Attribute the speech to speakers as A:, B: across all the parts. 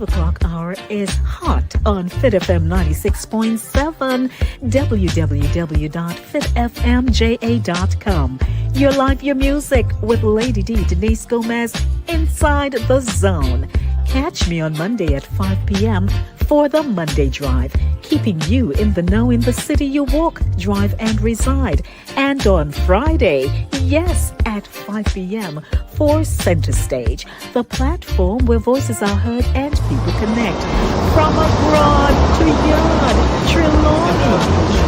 A: o'clock hour is hot on Fit FM 96.7, www.fitfmja.com. Your life, your music with Lady D, Denise Gomez, Inside the Zone. Catch me on Monday at 5 p.m. for the Monday Drive, keeping you in the know in the city you walk, drive, and reside. And on Friday, yes, at 5 p.m. for Center Stage, the platform where voices are heard and people connect. From abroad to yard, Trelawney.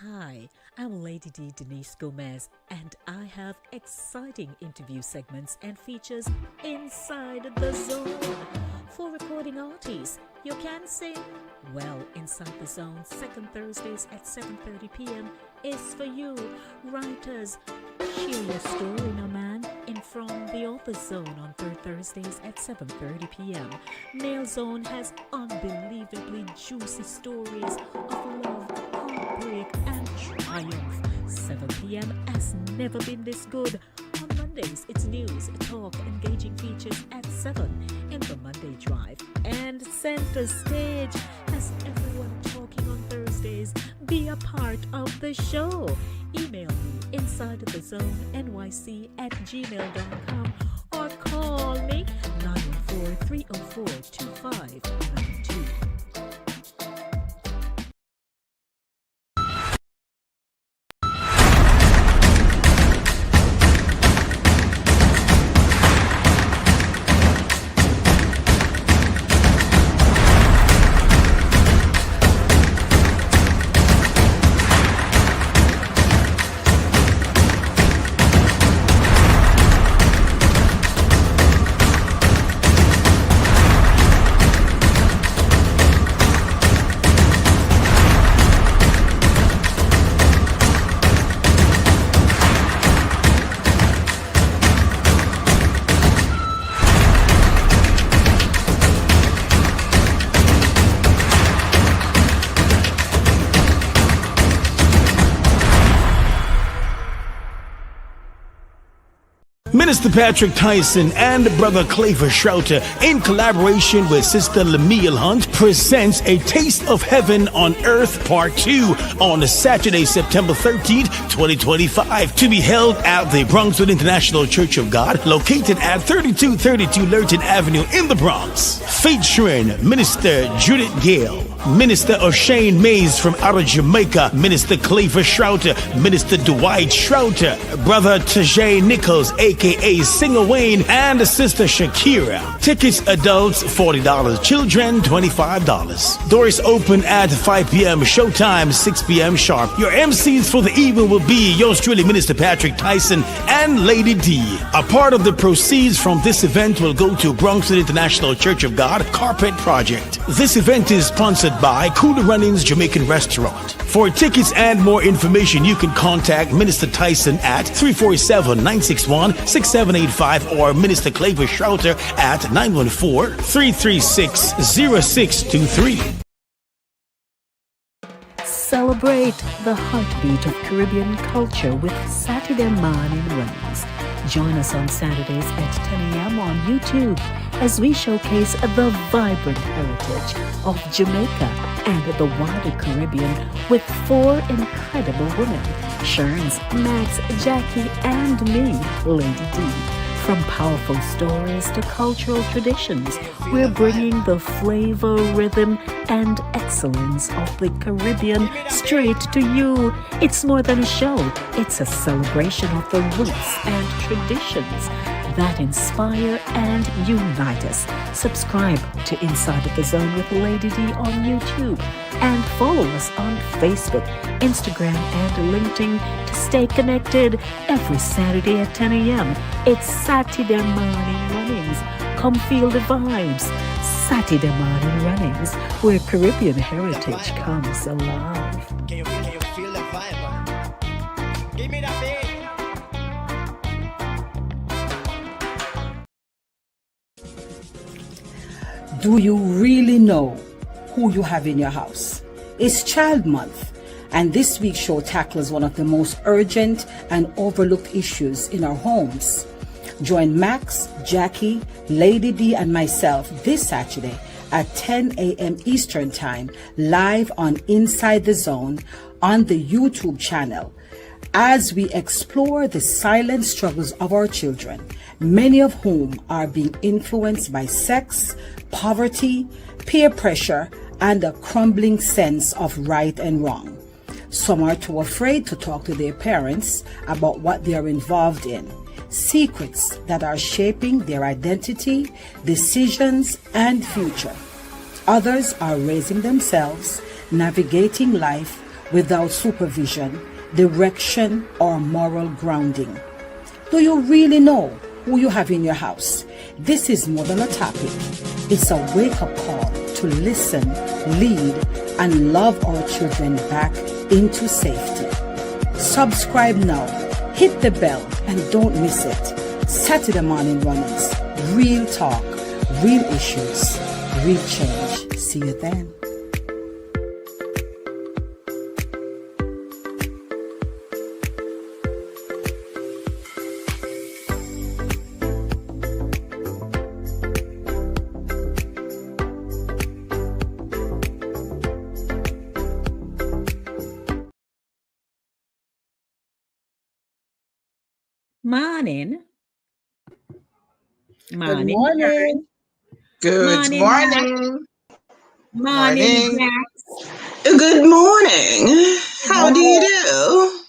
A: Hi, I'm Lady D, Denise Gomez, and I have exciting interview segments and features inside the zone. For recording artists, you can sing? Well, Inside the Zone, second Thursdays at 7:30 p.m. is for you. Writers, share your story, no man, in From the Author Zone on third Thursdays at 7:30 p.m. Male Zone has unbelievably juicy stories of love, heartbreak, and triumph. 7 p.m. has never been this good. On Mondays, it's news, talk, engaging features at 7 in the Monday Drive. And Center Stage has everyone talking on Thursdays. Be a part of the show. Email me insidethezone@gmail.com or call me 914-304-2592.
B: Minister Patrick Tyson and Brother Claver Schrouter, in collaboration with Sister Lemuel Hunt, presents A Taste of Heaven on Earth Part 2 on Saturday, September 13th, 2025, to be held at the Bronxwood International Church of God, located at 3232 Lurton Avenue in the Bronx. Featuring Minister Judith Gale, Minister O'Shane Mays from out of Jamaica, Minister Claver Schrouter, Minister Dwight Schrouter, Brother Tajay Nichols, aka Singer Wayne, and Sister Shakira. Tickets adults $40, children $25. Doors open at 5 p.m. Showtime 6 p.m. sharp. Your MCs for the evening will be yours truly, Minister Patrick Tyson and Lady D. A part of the proceeds from this event will go to Bronxwood International Church of God Carpet Project. This event is sponsored by Cooler Runnings Jamaican Restaurant. For tickets and more information, you can contact Minister Tyson at 347-961-6785 or Minister Claver Schrouter at 914-336-0623.
A: Celebrate the heartbeat of Caribbean culture with Satideh Mawnin Runnings. Join us on Saturdays at 10 a.m. on YouTube as we showcase the vibrant heritage of Jamaica and the wider Caribbean with 4 incredible women, Sherns, Max, Jackie, and me, Lady D. From powerful stories to cultural traditions, we're bringing the flavor, rhythm, and excellence of the Caribbean straight to you. It's more than a show. It's a celebration of the roots and traditions that inspire and unite us. Subscribe to Inside of the Zone with Lady D on YouTube and follow us on Facebook, Instagram, and LinkedIn to stay connected every Saturday at 10 a.m. It's Satideh Mawnin Runnings. Come feel the vibes. Satideh Mawnin Runnings, where Caribbean heritage comes alive.
C: Can you feel the vibe? Give me that beat.
D: Do you really know who you have in your house? It's Child Month, And this week's show tackles one of the most urgent and overlooked issues in our homes. Join Max, Jackie, Lady D, and myself this Saturday at 10 a.m. Eastern Time, live on Inside the Zone on the YouTube channel, as we explore the silent struggles of our children, many of whom are being influenced by sex, poverty, peer pressure, and a crumbling sense of right and wrong. Some are too afraid to talk to their parents about what they are involved in, secrets that are shaping their identity, decisions, and future. Others are raising themselves, navigating life without supervision, direction, or moral grounding. Do you really know who you have in your house? This is more than a topic. It's a wake-up call to listen, lead, and love our children back into safety. Subscribe now, hit the bell, and don't miss it. Satideh Mawnin Runnings. Real talk, real issues, real change. See you then.
A: Morning.
D: Good
A: Morning.
D: morning.
E: Good morning.
A: Morning,
E: Morning.
A: Jax.
E: Good morning. How do you do?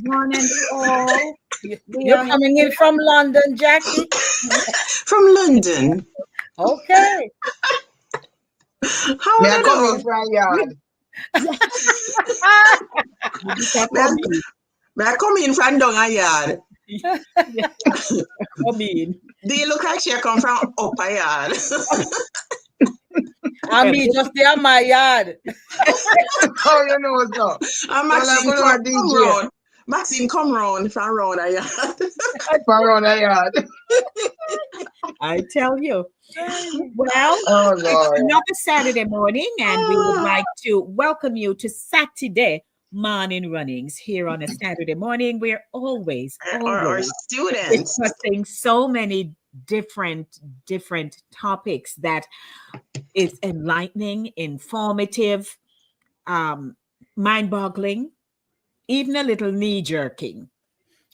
A: Morning all.
D: You're coming in from London, Jackie?
E: From London.
D: Okay.
E: How
F: May
E: are
F: I
E: you
F: come in
E: doing?
F: from yard?
E: May I come in from down a yard?
A: Come in.
E: Do you look like she come from up a yard?
D: I mean, just there, my yard.
F: Oh, you know so.
E: And
F: Well,
E: Maxine,
F: I'm
E: come
F: going to DJ.
E: round. Maxine, come round from round a yard.
F: From around the yard.
A: I tell you. Well,
F: Oh,
A: it's
F: Lord.
A: another Saturday morning, and we would like to welcome you to Satideh Mawnin Runnings here on a Saturday morning. We're always
E: Or students.
A: discussing so many different topics that is enlightening, informative, mind-boggling, even a little knee-jerking,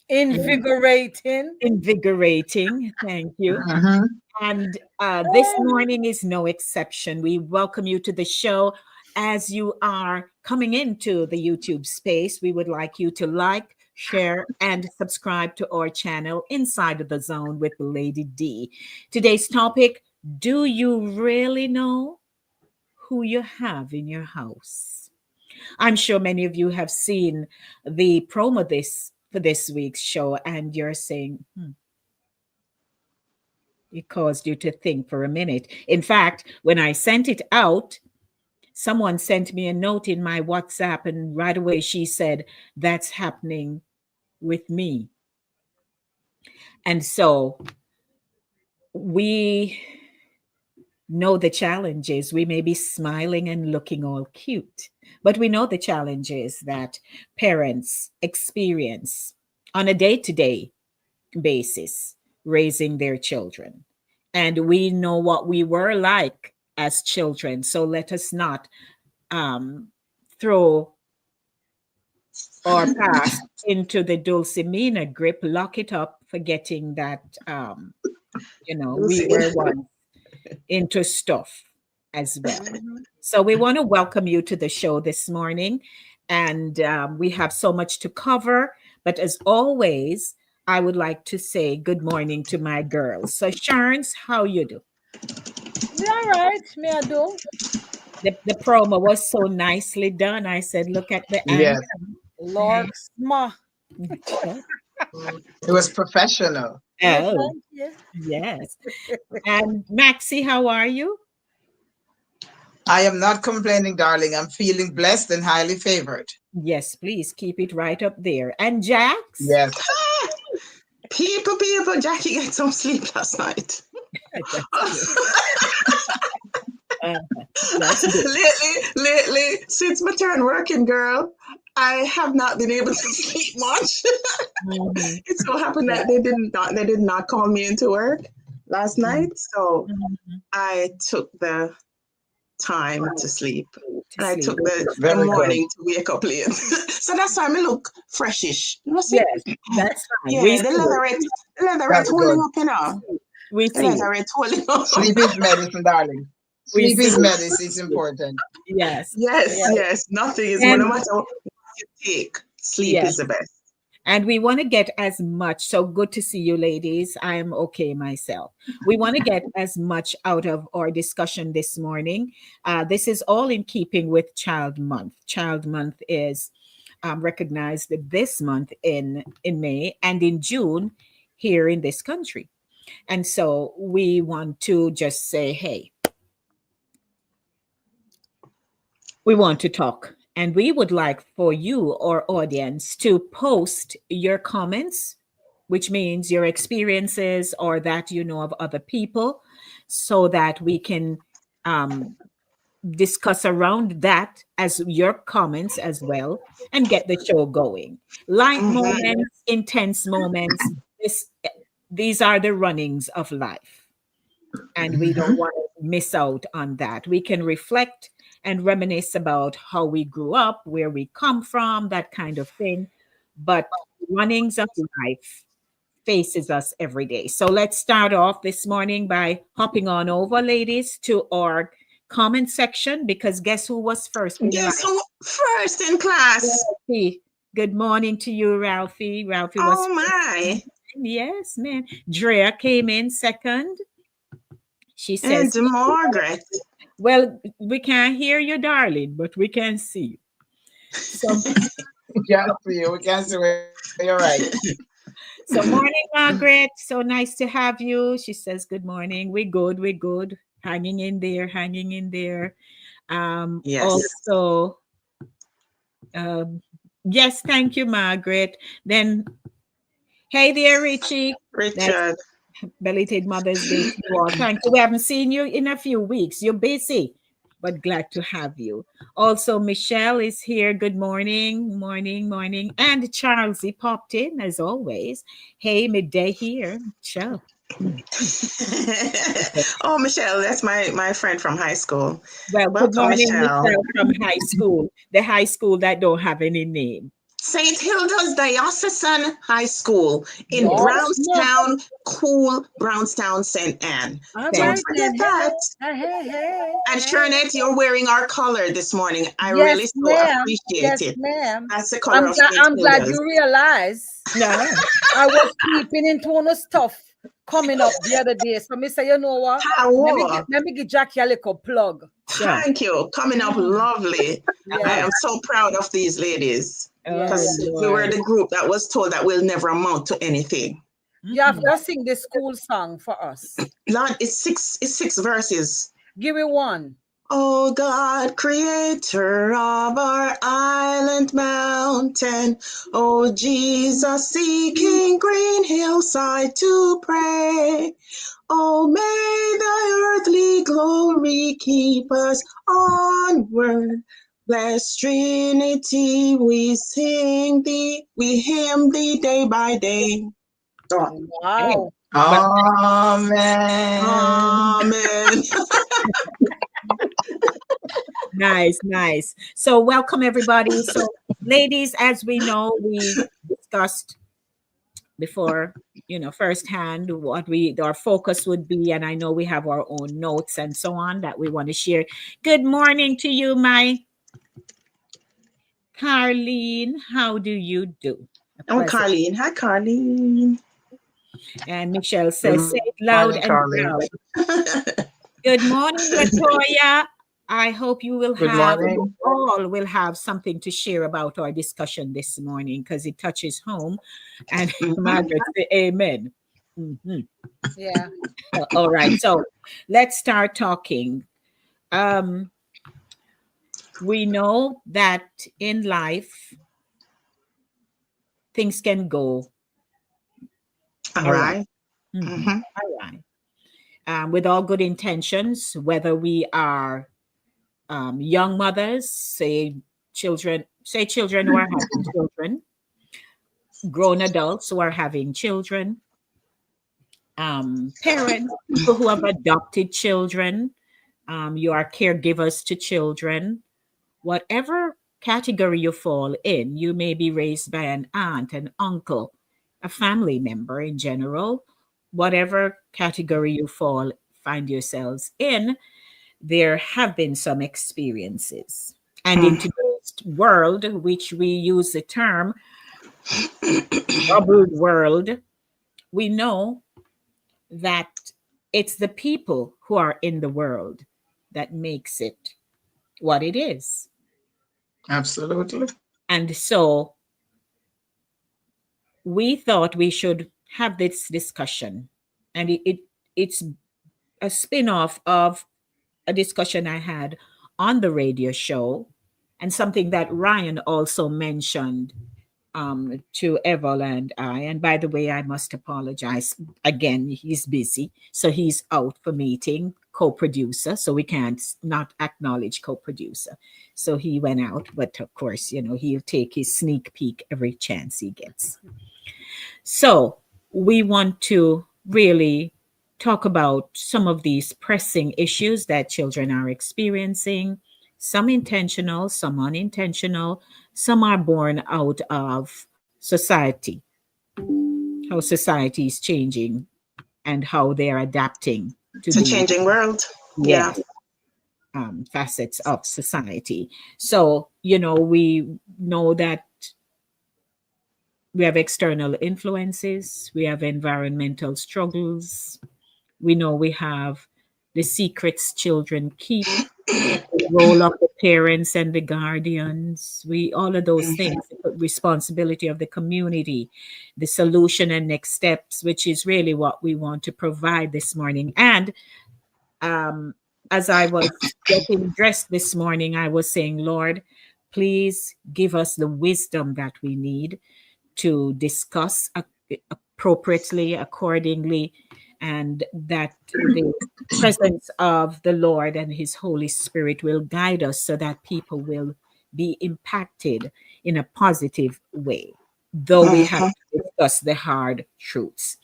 D: Invigorating.
A: invigorating. Thank you.
F: Mhm.
A: And this morning is no exception. We welcome you to the show. As you are coming into the YouTube space, we would like you to like, share, and subscribe to our channel Inside of the Zone with Lady D. Today's topic, do you really know who you have in your house? I'm sure many of you have seen the promo for this week's show, and you're saying, it caused you to think for a minute. In fact, when I sent it out, someone sent me a note in my WhatsApp, and right away she said, that's happening with me. And so we know the challenges. We may be smiling and looking all cute, but we know the challenges that parents experience on a day-to-day basis raising their children. And we know what we were like as children. So let us not throw our past into the Dulcimina grip, lock it up, forgetting that, we were once into stuff as well. So we want to welcome you to the show this morning. And we have so much to cover. But as always, I would like to say good morning to my girls. So Sharns, how you do?
D: All right, me I do.
A: The promo was so nicely done. I said, look at the
F: Yes.
D: Lord, ma.
F: It was professional.
A: Oh,
D: Thank you.
A: yes. And Maxie, how are you?
F: I am not complaining, darling. I'm feeling blessed and highly favored.
A: Yes, please keep it right up there. And Jax?
F: Yes.
E: People, Jackie get some sleep last night.
A: That's good.
E: lately, since my turn working, girl, I have not been able to sleep much.
A: Mhm.
E: It so happened
A: Yeah.
E: that they did not call me into work last night, so
A: Mhm.
E: I took the time to sleep.
A: To
E: And I
A: sleep.
E: took the
F: Very good.
E: morning to wake up late. So that's why I look freshish. You know, see?
A: Yes, that's fine. We
E: Yeah,
A: see it.
E: the leatherette
F: That's
E: holding
F: good.
E: up, you know.
A: We
E: The
A: see it.
E: leatherette holding up.
F: Sleep is medicine, darling.
A: We
F: Sleep
A: see
F: is
A: it.
F: medicine. It's important.
A: Yes.
E: Yes,
A: Yes.
E: yes. Nothing is, no
A: And
E: matter what you take, sleep
A: yes.
E: is the best.
A: And we want to get as much. So good to see you, ladies. I am okay myself. We want to get as much out of our discussion this morning. This is all in keeping with Child Month. Child Month is recognized this month in May and in June here in this country. And so we want to just say, hey, we want to talk. And we would like for you, our audience, to post your comments, which means your experiences or that you know of other people, so that we can um, discuss around that as your comments as well and get the show going. Light
E: Mhm.
A: moments, intense moments. These are the runnings of life, and we don't
F: Mhm.
A: want to miss out on that. We can reflect and reminisce about how we grew up, where we come from, that kind of thing. But runnings of life faces us every day. So let's start off this morning by hopping on over, ladies, to our comment section, because guess who was first in
E: Guess
A: line?
E: who first in class?
A: Ralphie. Good morning to you, Ralphie. Ralphie was
E: Oh
A: first.
E: my.
A: Yes, man. Drea came in second. She
E: And
A: says,
E: Margaret.
A: well, we can't hear you, darling, but we can see you. So,
F: We can't see you. We can't see where you're right.
A: so morning, Margaret. So nice to have you. She says, good morning. We good, we good. Hanging in there, hanging in there.
E: Yes.
A: Also, um, yes, thank you, Margaret. Then, hey there, Richie. That's
E: Richard.
A: belated Mother's Day to you all. Thank you. We haven't seen you in a few weeks. You're busy, but glad to have you. Also, Michelle is here. Good morning, morning, morning. And Charles, he popped in as always. Hey, midday here. Michelle.
E: Oh, Michelle, that's my friend from high school.
A: Well, good
E: Welcome,
A: morning,
E: Michelle.
A: Michelle from high school. The high school that don't have any name.
E: St. Hilda's Diocesan High School in
D: Yes.
E: Brownstown, cool Brownstown, St. Anne.
D: All
E: Don't
A: Thank
D: right
E: forget
D: then.
E: that.
D: Hey.
E: And Shernette, you're wearing our color this morning. I really
D: Yes,
E: so
D: ma'am.
E: appreciate
D: Yes,
E: it.
D: ma'am.
E: That's the color of St.
D: I'm glad
E: Hilda's.
D: you realize
A: no.
D: I was peeping into one of stuff coming up the other day. So me say, you know what?
E: How?
D: Let me give Jackie a little plug.
A: Sure.
E: Thank you. Coming up lovely. I
D: Yeah.
E: am so proud of these ladies
D: Yeah.
A: Oh,
E: because we were
A: Lord.
E: the group that was told that we'll never amount to anything.
D: You have to sing the school song for us.
E: Lord, it's six verses.
D: Give me one.
E: Oh God, creator of our island mountain, oh Jesus, seeking green hillside to pray. Oh, may thy earthly glory keep us onward. Blessed Trinity, we sing thee, we hymn thee day by day. Done.
A: Hey,
D: Wow.
A: well,
F: Amen.
E: Amen.
A: nice, nice. So, welcome everybody. So, ladies, as we know, we discussed before, firsthand what our focus would be, and I know we have our own notes and so on that we want to share. Good morning to you, my Carlene. How do you do? A
E: Oh,
A: pleasant.
E: Carlene. Hi, Carlene.
A: And Michelle says, say
F: Good
A: it loud
F: morning,
A: and
F: Charlie.
A: proud. Good morning, Latoya. I hope you
F: Good morning.
A: all will have something to share about our discussion this morning because it touches home. And
E: Mhm.
A: Margaret, say amen. Mhm.
D: Yeah.
A: All right, so let's start talking. Um, we know that in life, things can go
E: All
A: awry.
E: right.
A: Mhm.
E: Mhm.
A: Awry.
G: with all good intentions, whether we are young mothers, children who are having children, grown adults who are having children, parents, people who have adopted children, you are caregivers to children, whatever category you fall in, you may be raised by an aunt, an uncle, a family member in general, whatever category you find yourselves in, there have been some experiences. And in today's world, which we use the term troubled world, we know that it's the people who are in the world that makes it what it is.
F: Absolutely.
G: And so we thought we should have this discussion. And it's a spin-off of a discussion I had on the radio show, and something that Ryan also mentioned to Eval and I. And by the way, I must apologize again. He's busy, so he's out for meeting co-producer. So we can't not acknowledge co-producer. So he went out, but of course, he'll take his sneak peek every chance he gets. So we want to really talk about some of these pressing issues that children are experiencing, some intentional, some unintentional, some are born out of society, how society is changing and how they're adapting to
E: It's a changing world. Yeah.
G: Facets of society. So, we know that we have external influences, we have environmental struggles, we know we have the secrets children keep, the role of the parents and the guardians, all of those things, the responsibility of the community, the solution and next steps, which is really what we want to provide this morning. And as I was getting dressed this morning, I was saying, Lord, please give us the wisdom that we need to discuss appropriately, accordingly, and that the presence of the Lord and His Holy Spirit will guide us so that people will be impacted in a positive way, though we have to discuss the hard truths.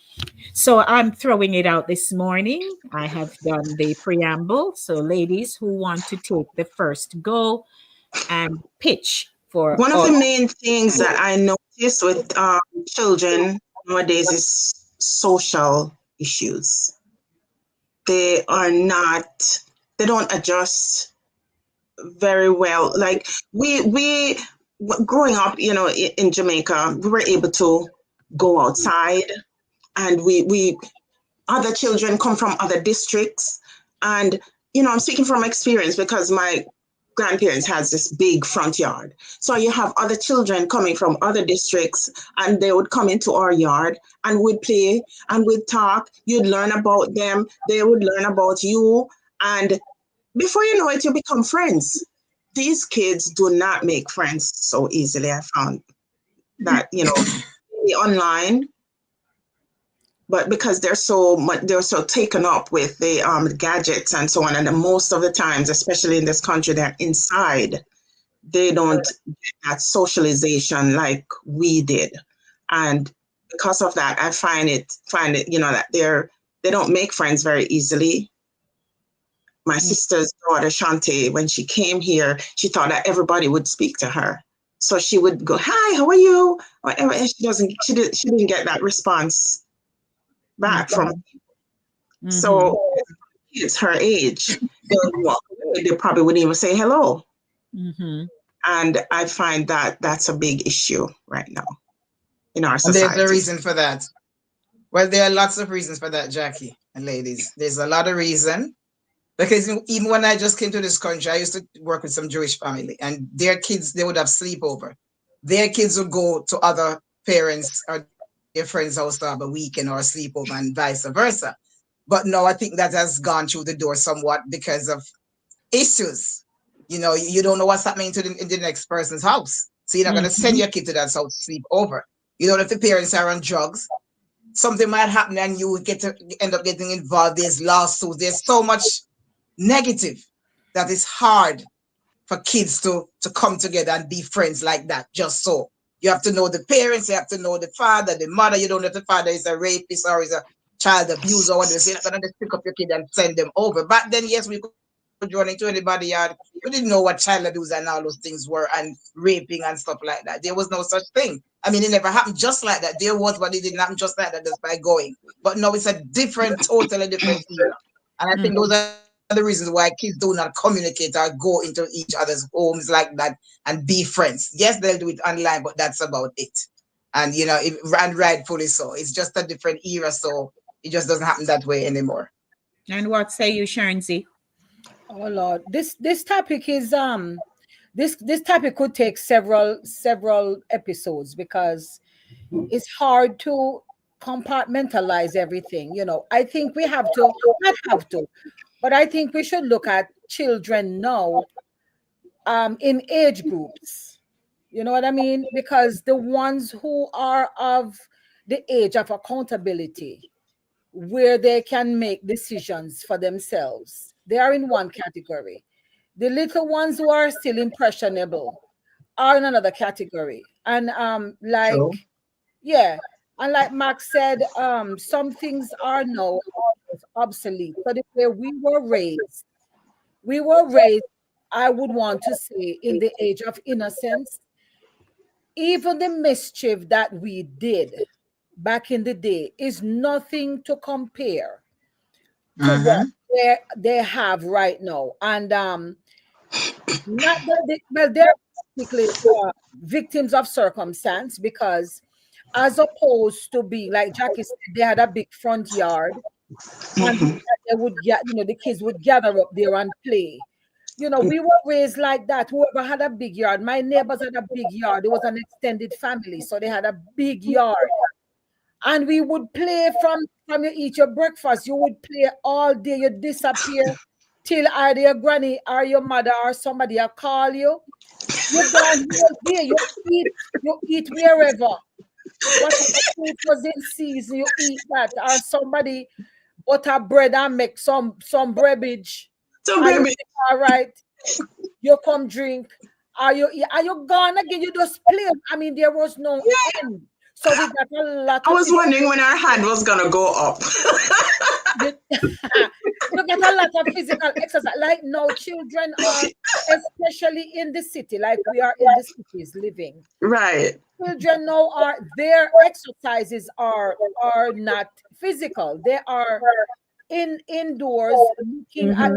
G: So I'm throwing it out this morning. I have done the preamble. So ladies who want to take the first go and pitch for
E: One of the main things that I noticed with children nowadays is social issues. They don't adjust very well. Like we growing up, in Jamaica, we were able to go outside, and we other children come from other districts, and I'm speaking from experience because my grandparents has this big front yard. So you have other children coming from other districts, and they would come into our yard and we'd play and we'd talk. You'd learn about them. They would learn about you. And before you know it, you become friends. These kids do not make friends so easily. I found that, online, but because they're so taken up with the gadgets and so on, and most of the times, especially in this country, they're inside. They don't get that socialization like we did, and because of that, I find it that they don't make friends very easily. My sister's daughter Shante, when she came here, she thought that everybody would speak to her, so she would go, "Hi, how are you?" Whatever, and she didn't get that response back from people. So it's her age. They would walk away. They probably wouldn't even say hello. And I find that that's a big issue right now in our society.
F: And there's a reason for that. Well, there are lots of reasons for that, Jackie and ladies. There's a lot of reason. Because even when I just came to this country, I used to work with some Jewish family, and their kids, they would have sleepover. Their kids would go to other parents or their friends' house to have a weekend or a sleepover, and vice versa. But no, I think that has gone through the door somewhat because of issues. You don't know what's happening in the next person's house. So you're not going to send your kid to that house to sleep over. You don't know if the parents are on drugs. something might happen and you would end up getting involved. There's lawsuits. There's so much negative that it's hard for kids to come together and be friends like that. Just so you have to know the parents, you have to know the father, the mother. You don't know if the father is a rapist or is a child abuser or whatever. So you're not gonna just pick up your kid and send them over. Back then, yes, we could run into anybody yard. We didn't know what child abuse and all those things were, and raping and stuff like that. There was no such thing. I mean, it never happened just like that. There was, but it didn't happen just like that, just by going. But no, it's a different, totally different era. And I think those are the reasons why kids do not communicate or go into each other's homes like that and be friends. Yes, they'll do it online, but that's about it. And and rightfully so. It's just a different era, so it just doesn't happen that way anymore.
G: And what say you, Sharonzy?
D: Oh Lord, this topic is this topic could take several episodes because it's hard to compartmentalize everything. I think we have to, not have to, but I think we should look at children now in age groups. You know what I mean? Because the ones who are of the age of accountability, where they can make decisions for themselves, they are in one category. The little ones who are still impressionable are in another category. And yeah, and like Max said, some things are now obsolete. But the way we were raised, I would want to say, in the age of innocence. Even the mischief that we did back in the day is nothing to compare to what they have right now. And not that they're basically victims of circumstance, because as opposed to being like Jackie said, they had a big front yard, and they would the kids would gather up there and play. We were raised like that. Whoever had a big yard, my neighbors had a big yard. It was an extended family, so they had a big yard. And we would play from you eat your breakfast. You would play all day. You disappear till either your granny or your mother or somebody will call you. You don't here. You eat wherever. Whatever food was in season, you eat that. Or somebody butter bread and make some breadage. All right, you come drink. Are you gone again? You just play. I mean, there was no end. So we got a lot.
E: I was wondering when our hand was gonna go up.
D: You get a lot of physical exercise. Like now, children are, especially in the city, like we are in the cities living.
E: Right.
D: Children now their exercises are not physical. They are indoors looking at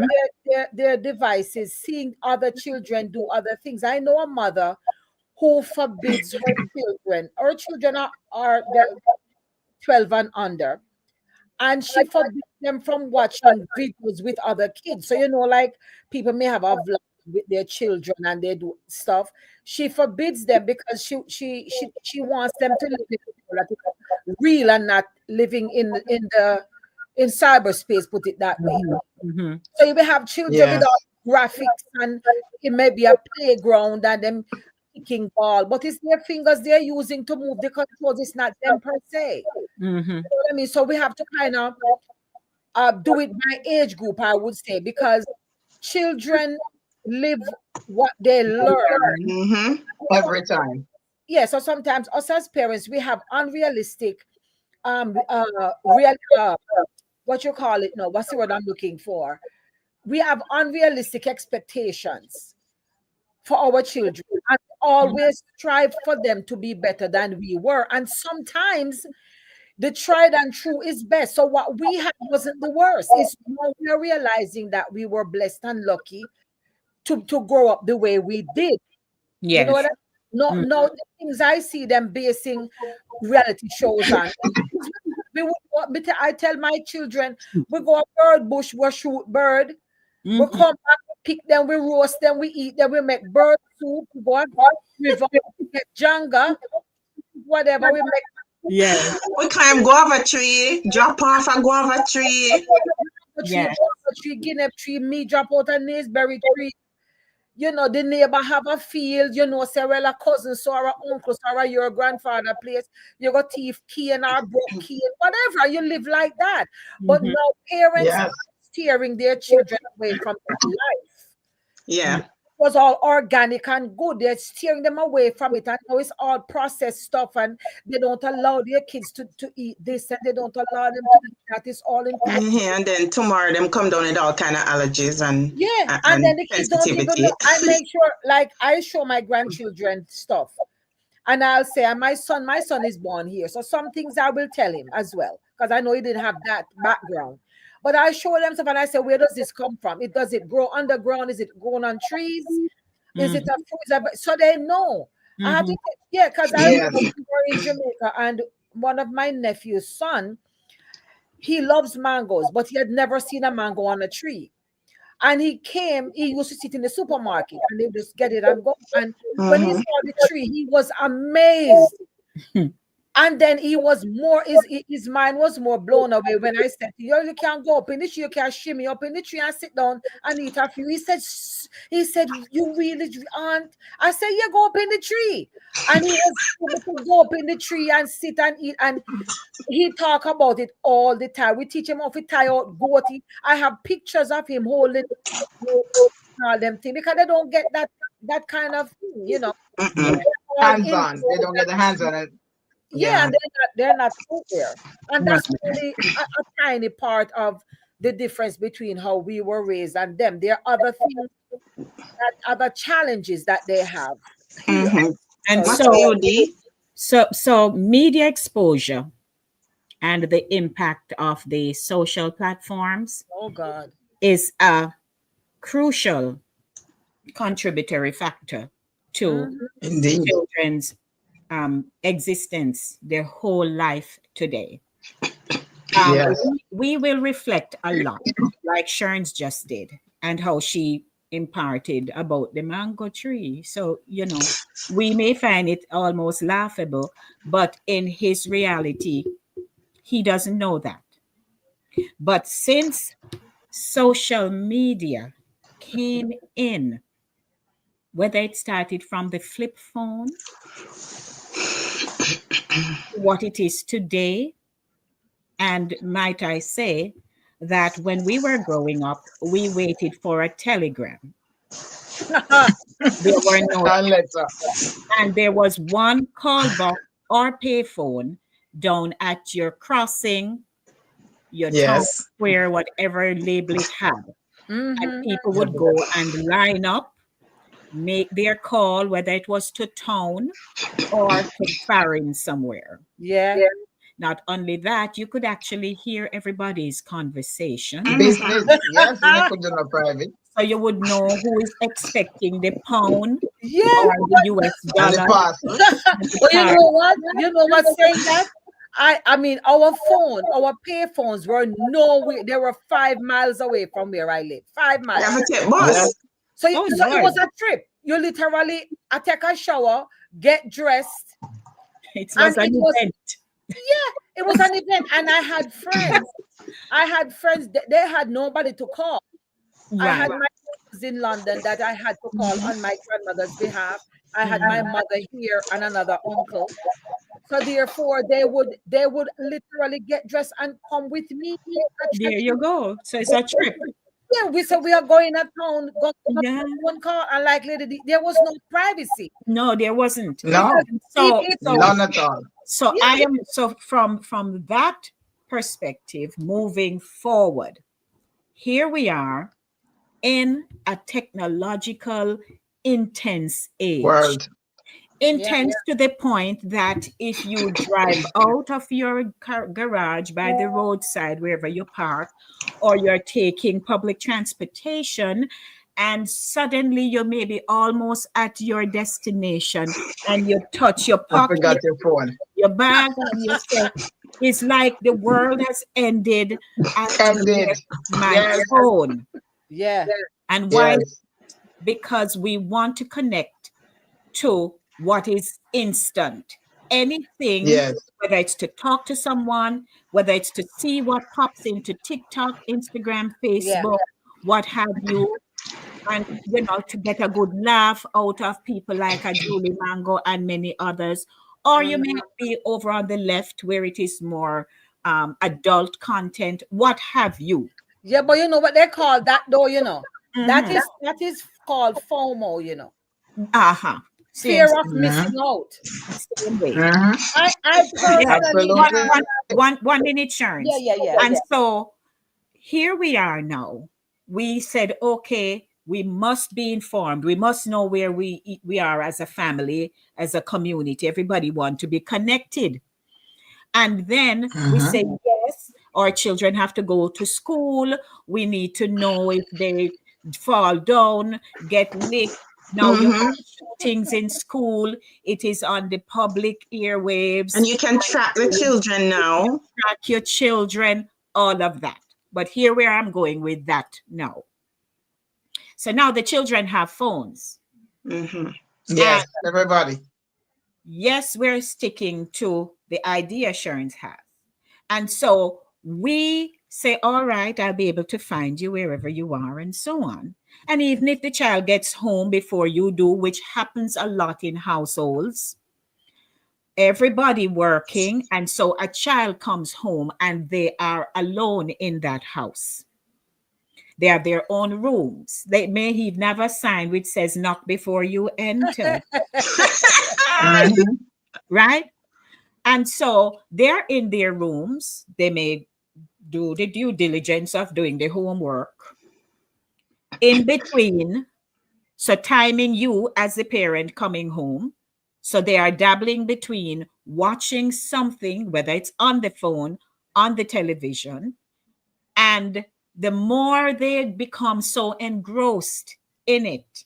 D: their devices, seeing other children do other things. I know a mother who forbids her children. Her children are 12 and under, and she forbids them from watching videos with other kids. So like people may have a vlog with their children and they do stuff. She forbids them because she wants them to live real and not living in cyberspace, put it that way. So you may have children without graphics, and it may be a playground and them kicking ball, but it's their fingers they're using to move the controls. It's not them per se. You know what I mean? So we have to kind of do it by age group, I would say, because children live what they learn
F: every time.
D: Yeah, so sometimes us as parents, we have unrealistic what you call it now? What's the word I'm looking for? We have unrealistic expectations for our children and always strive for them to be better than we were. And sometimes the tried and true is best. So what we had wasn't the worst. It's now we're realizing that we were blessed and lucky to grow up the way we did.
G: Yes.
D: You know what no, the things I see them basing reality shows on. I tell my children, we go a bird bush, we shoot bird, we come back, we pick them, we roast them, we eat them, we make bird soup, we go and river, we get janga, whatever we make.
G: Yeah.
E: We climb guava tree, drop off a guava tree.
D: Guava tree, guinea tree, me drop out a naseberry tree.
H: you know, the neighbor have a field, you know, say, well, a cousin, so or a uncle, so or your grandfather place, you got thief key and our broke key and whatever. You live like that. But
G: Mhm.
H: now parents
F: Yes.
H: are steering their children away from that life.
E: Yeah.
H: It was all organic and good. They're steering them away from it. And now it's all processed stuff, and they don't allow their kids to eat this, and they don't allow them to eat that. It's all in package.
E: Yeah, and then tomorrow them come down with all kind of allergies and
H: Yeah, and then the kids don't even
E: sensitivity.
H: know. I make sure, like, I show my grandchildren stuff, and I'll say, and my son is born here, so some things I will tell him as well, because I know he didn't have that background. But I show them stuff, and I say, where does this come from? Does it grow underground? Is it grown on trees? Is it a fruit? So they know. I have to, yeah, because I
F: Yes.
H: remember we were in Jamaica, and one of my nephew's son, he loves mangoes, but he had never seen a mango on a tree. And he used to sit in the supermarket and they just get it and go. And when he saw the tree, he was amazed. And then he was more, his mind was more blown away when I said, you can't go up in the tree, you can't shimmy up in the tree and sit down and eat a few. He said, you really aren't. I said, yeah, go up in the tree. And he was able to go up in the tree and sit and eat. And he talk about it all the time. We teach him how to tie out goat. I have pictures of him holding all them things because they don't get that kind of thing, you know.
F: Hands on. They don't get the hands on it.
H: Yeah, and they're not out there. And that's really a tiny part of the difference between how we were raised and them. There are other things, other challenges that they have here.
G: And so media exposure and the impact of the social platforms is a crucial contributory factor to children's existence, their whole life today. We will reflect a lot, like Sharon's just did, and how she imparted about the mango tree. So, you know, we may find it almost laughable, but in his reality, he doesn't know that. But since social media came in, whether it started from the flip phone, what it is today, and might I say that when we were growing up, we waited for a telegram. There were no letters. And there was one call box or payphone down at your crossing, your town square, whatever label it had. And people would go and line up, make their call, whether it was to town or to Farron somewhere.
H: Yeah.
G: Not only that, you could actually hear everybody's conversation.
F: Business, yes, you could do no private.
G: So you would know who is expecting the pound or the US dollar.
H: But you know what? You know what saying that? I mean, our pay phones were nowhere. They were 5 miles away from where I live. 5 miles. So it was a trip. You literally, I take a shower, get dressed.
G: It was an event.
H: Yeah, it was an event. And I had friends. They had nobody to call. I had my friends in London that I had to call on my grandmother's behalf. I had my mother here and another uncle. So therefore, they would literally get dressed and come with me.
G: There you go. So it's a trip.
H: Yeah, we said we are going to town, one car, and like lady, there was no privacy.
G: No, there wasn't.
F: No, none at all.
G: So I am from that perspective, moving forward. Here we are in a technological intense age.
F: World.
G: Intense to the point that if you drive out of your garage by the roadside, wherever you park, or you're taking public transportation, and suddenly you may be almost at your destination and you touch your pocket,
F: forgot your phone,
G: your bag, and you say, it's like the world has ended. My phone.
H: Yeah.
G: And why? Because we want to connect to what is instant. Anything, whether it's to talk to someone, whether it's to see what pops into TikTok, Instagram, Facebook, what have you, and to get a good laugh out of people like a Julie Mango and many others. Or you may be over on the left where it is more adult content, what have you.
H: Yeah, but you know what they call that though, That
G: Mhm.
H: is called FOMO.
G: Uh-huh. Same,
H: Fear of missing out.
G: same way.
H: I
G: Yeah.
H: personally
F: Absolutely.
G: One minute, Sharon.
H: yeah.
G: And so here we are now. We said, okay, we must be informed. We must know where we are as a family, as a community. Everybody want to be connected. And then we say, yes, our children have to go to school. We need to know if they fall down, get licked. Now you have shootings in school. It is on the public airwaves.
E: And you can track the children now.
G: Track your children, all of that. But here where I'm going with that now. So now the children have phones.
F: Yes, everybody.
G: Yes, we're sticking to the idea Sharon's has. And so we say, all right, I'll be able to find you wherever you are and so on. And even if the child gets home before you do, which happens a lot in households, everybody working. And so a child comes home and they are alone in that house. They have their own rooms. They may even have a sign which says knock before you enter. Right? And so they're in their rooms. They may do the due diligence of doing the homework. In between, so timing you as the parent coming home. So they are dabbling between watching something, whether it's on the phone, on the television, and the more they become so engrossed in it,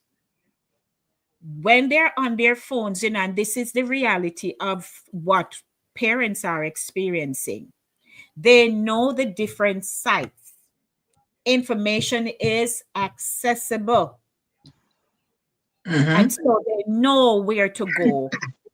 G: when they're on their phones, and this is the reality of what parents are experiencing, they know the different sites. Information is accessible. And so they know where to go,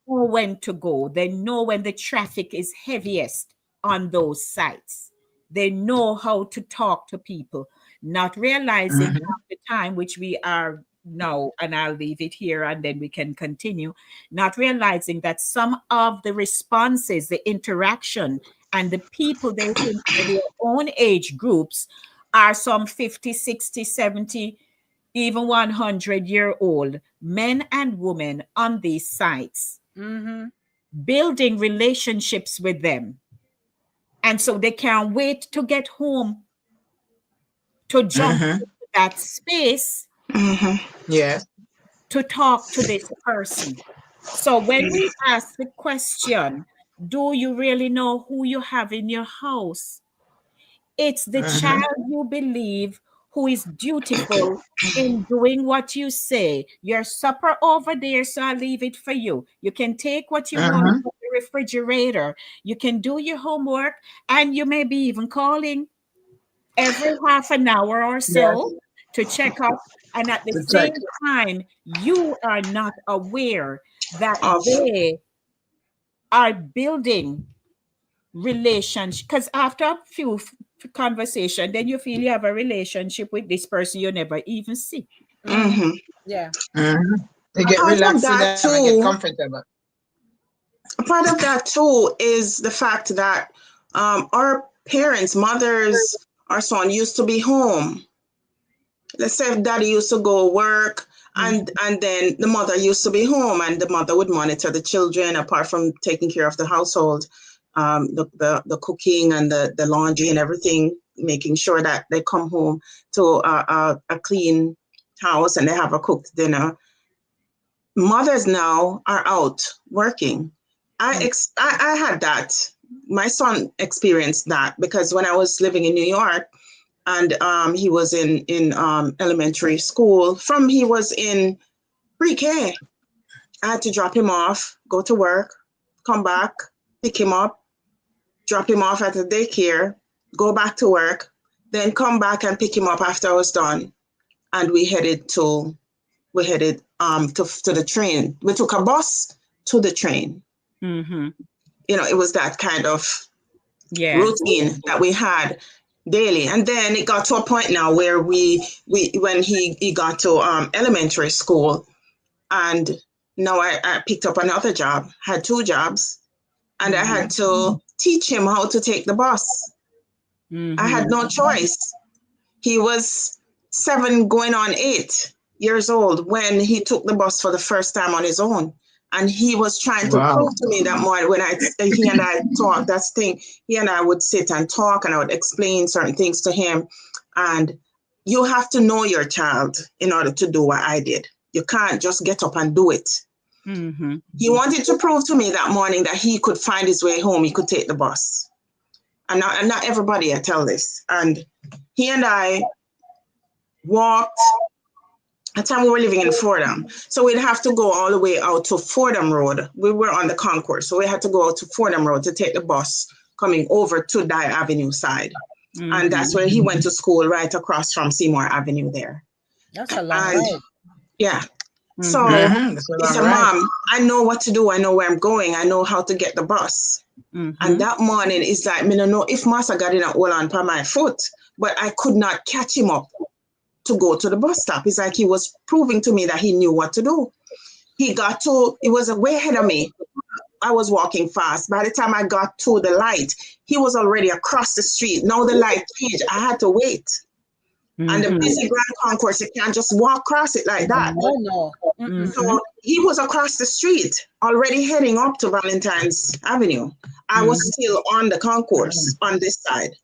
G: know when to go. They know when the traffic is heaviest on those sites. They know how to talk to people, not realizing at the time, which we are now, and I'll leave it here and then we can continue, not realizing that some of the responses, the interaction, and the people they think are their own age groups are some 50, 60, 70, even 100-year-old men and women on these sites, building relationships with them. And so they can't wait to get home to jump into that space
F: Yes.
G: to talk to this person. So when we ask the question, do you really know who you have in your house? It's the child you believe who is dutiful in doing what you say. Your supper over there, so I'll leave it for you. You can take what you want from the refrigerator. You can do your homework, and you may be even calling every half an hour or so to check up. And at the same time, you are not aware that they are building relationship, because after a few conversation, then you feel you have a relationship with this person you never even see.
H: Yeah.
F: They get
E: Part of
F: relaxed with
E: that
F: them and get
E: too.
F: comfortable.
E: Part of that too is the fact that our parents, mothers, or so on used to be home. Let's say if daddy used to go work, and then the mother used to be home, and the mother would monitor the children apart from taking care of the household, the cooking and the laundry and everything, making sure that they come home to a clean house and they have a cooked dinner. Mothers now are out working. I had that. My son experienced that because when I was living in New York, and he was in elementary school. He was in pre-K. I had to drop him off, go to work, come back, pick him up, drop him off at the daycare, go back to work, then come back and pick him up after I was done. And we headed to the train. We took a bus to the train. It was that kind of routine that we had. daily. And then it got to a point now where we when he got to elementary school, and now I picked up another job, had 2 jobs, and I had to teach him how to take the bus. I had no choice. He was 7 going on 8 years old when he took the bus for the first time on his own. And he was trying to prove to me that morning when he and I talked, that's the thing, he and I would sit and talk, and I would explain certain things to him. And you have to know your child in order to do what I did. You can't just get up and do it. He wanted to prove to me that morning that he could find his way home. He could take the bus. And not everybody, I tell this. And he and I walked. At the time we were living in Fordham. So we'd have to go all the way out to Fordham Road. We were on the concourse. So we had to go out to Fordham Road to take the bus coming over to Dye Avenue side. And that's where he went to school, right across from Seymour Avenue there. That's a long ride. Yeah. So he said, Mom, I know what to do. I know where I'm going. I know how to get the bus. And that morning, it's like, I don't know if Master got in a hold on by my foot, but I could not catch him up to go to the bus stop. It's like he was proving to me that he knew what to do. It was way ahead of me. I was walking fast. By the time I got to the light, he was already across the street. Now the light changed. I had to wait. And the busy Grand Concourse, you can't just walk across it like that. No. So he was across the street, already heading up to Valentine's Avenue. I was still on the concourse on this side.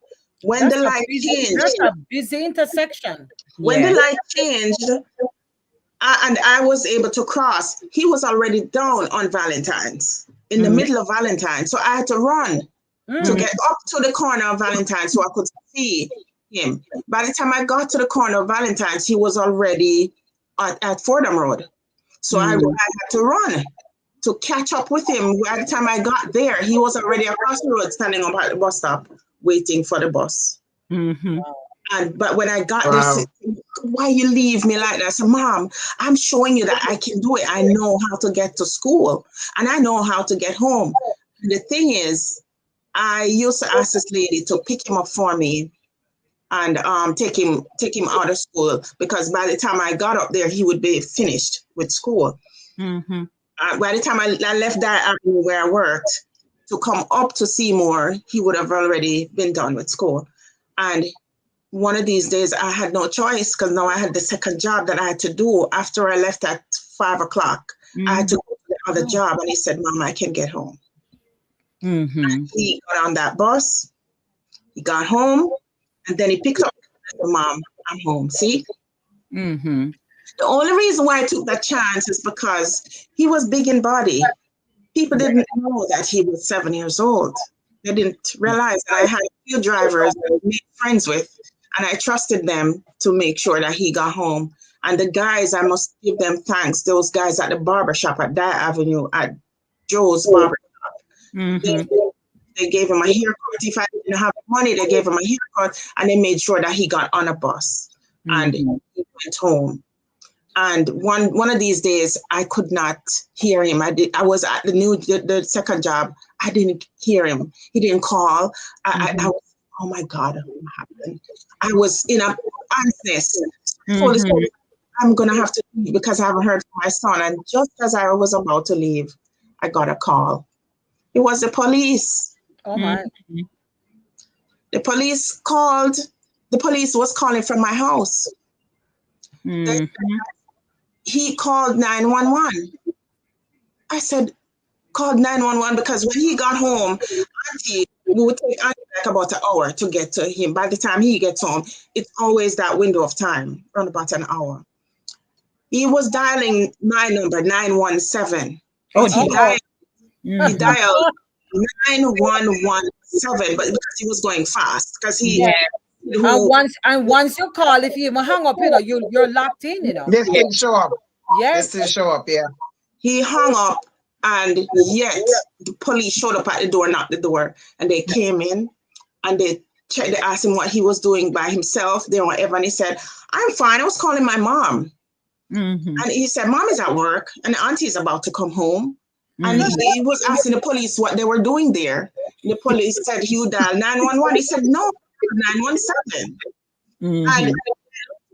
E: When the light changed.
H: That's a busy intersection.
E: When the light changed, and I was able to cross, he was already down on Valentine's, in the middle of Valentine's. So I had to run to get up to the corner of Valentine's so I could see him. By the time I got to the corner of Valentine's, he was already at Fordham Road. So I had to run to catch up with him. By the time I got there, he was already across the road, standing up at the bus stop, waiting for the bus. But when I got there, why you leave me like that? I said, Mom, I'm showing you that I can do it. I know how to get to school, and I know how to get home. And the thing is, I used to ask this lady to pick him up for me and take him out of school, because by the time I got up there, he would be finished with school. By the time I left that avenue where I worked to come up to Seymour, he would have already been done with school. And one of these days I had no choice, because now I had the second job that I had to do after I left at 5 o'clock. I had to go to the other job, and he said, Mom, I can get home. And he got on that bus, he got home, and then he picked up and said, Mom, I'm home. See? The only reason why I took that chance is because he was big in body. People didn't know that he was 7 years old. They didn't realize that I had a few drivers that I made friends with, and I trusted them to make sure that he got home. And the guys, I must give them thanks, those guys at the barbershop at Dye Avenue, at Joe's barbershop. They gave him a haircut. If I didn't have money, they gave him a haircut, and they made sure that he got on a bus and he went home. And one of these days, I could not hear him. I was at the second job. I didn't hear him. He didn't call. I was, oh my God, what happened? I was in a anxious. I'm gonna have to leave because I haven't heard from my son. And just as I was about to leave, I got a call. It was the police.
H: Oh my!
E: The police called. The police was calling from my house. He called 911. I said, called 911 because when he got home, Auntie, we would take Auntie like about an hour to get to him. By the time he gets home, it's always that window of time, around about an hour. He was dialing my number, 917. He dialed 9117, but because he was going fast, because he.
H: And once you call, if you even hang up, you're locked in,
F: They still show up. Yes. They still show up, yeah.
E: He hung up, and yet the police showed up at the door, knocked the door, and they came in and they checked, they asked him what he was doing by himself, they whatever, and he said, I'm fine, I was calling my mom. And he said, Mom is at work and Auntie is about to come home. And he was asking the police what they were doing there. The police said, you dial 911. He said, no, 917.
G: Mhm.
E: And in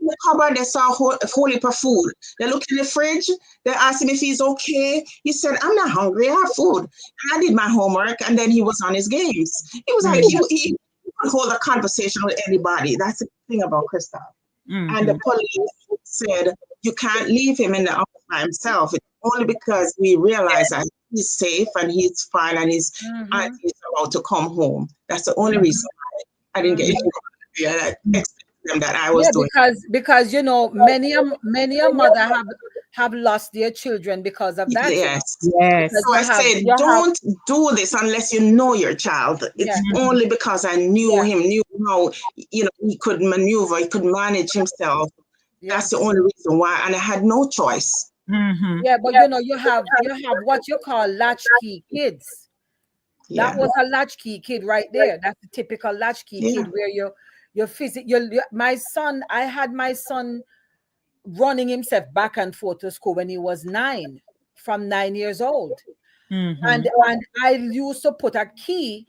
E: the cupboard, they saw a whole heap of food. They looked in the fridge. They asked him if he's okay. He said, "I'm not hungry. I have food." And I did my homework, and then he was on his games. He was like, he could hold a conversation with anybody. That's the thing about Christoph. And the police said, "You can't leave him in the office by himself." It's only because we realize that he's safe and he's fine and he's about to come home. That's the only reason why I didn't get into them that I was doing.
H: Because you know many a mother have lost their children because of that.
E: Yes.
G: Yes.
E: So I said, don't do this unless you know your child. It's only because I knew him, knew how he could maneuver, he could manage himself. That's the only reason why, and I had no choice.
H: Yeah, but you have what you call latchkey kids. That was a latchkey kid right there. That's the typical latchkey kid where my son. I had my son running himself back and forth to school when he was 9, from 9 years old, and I used to put a key,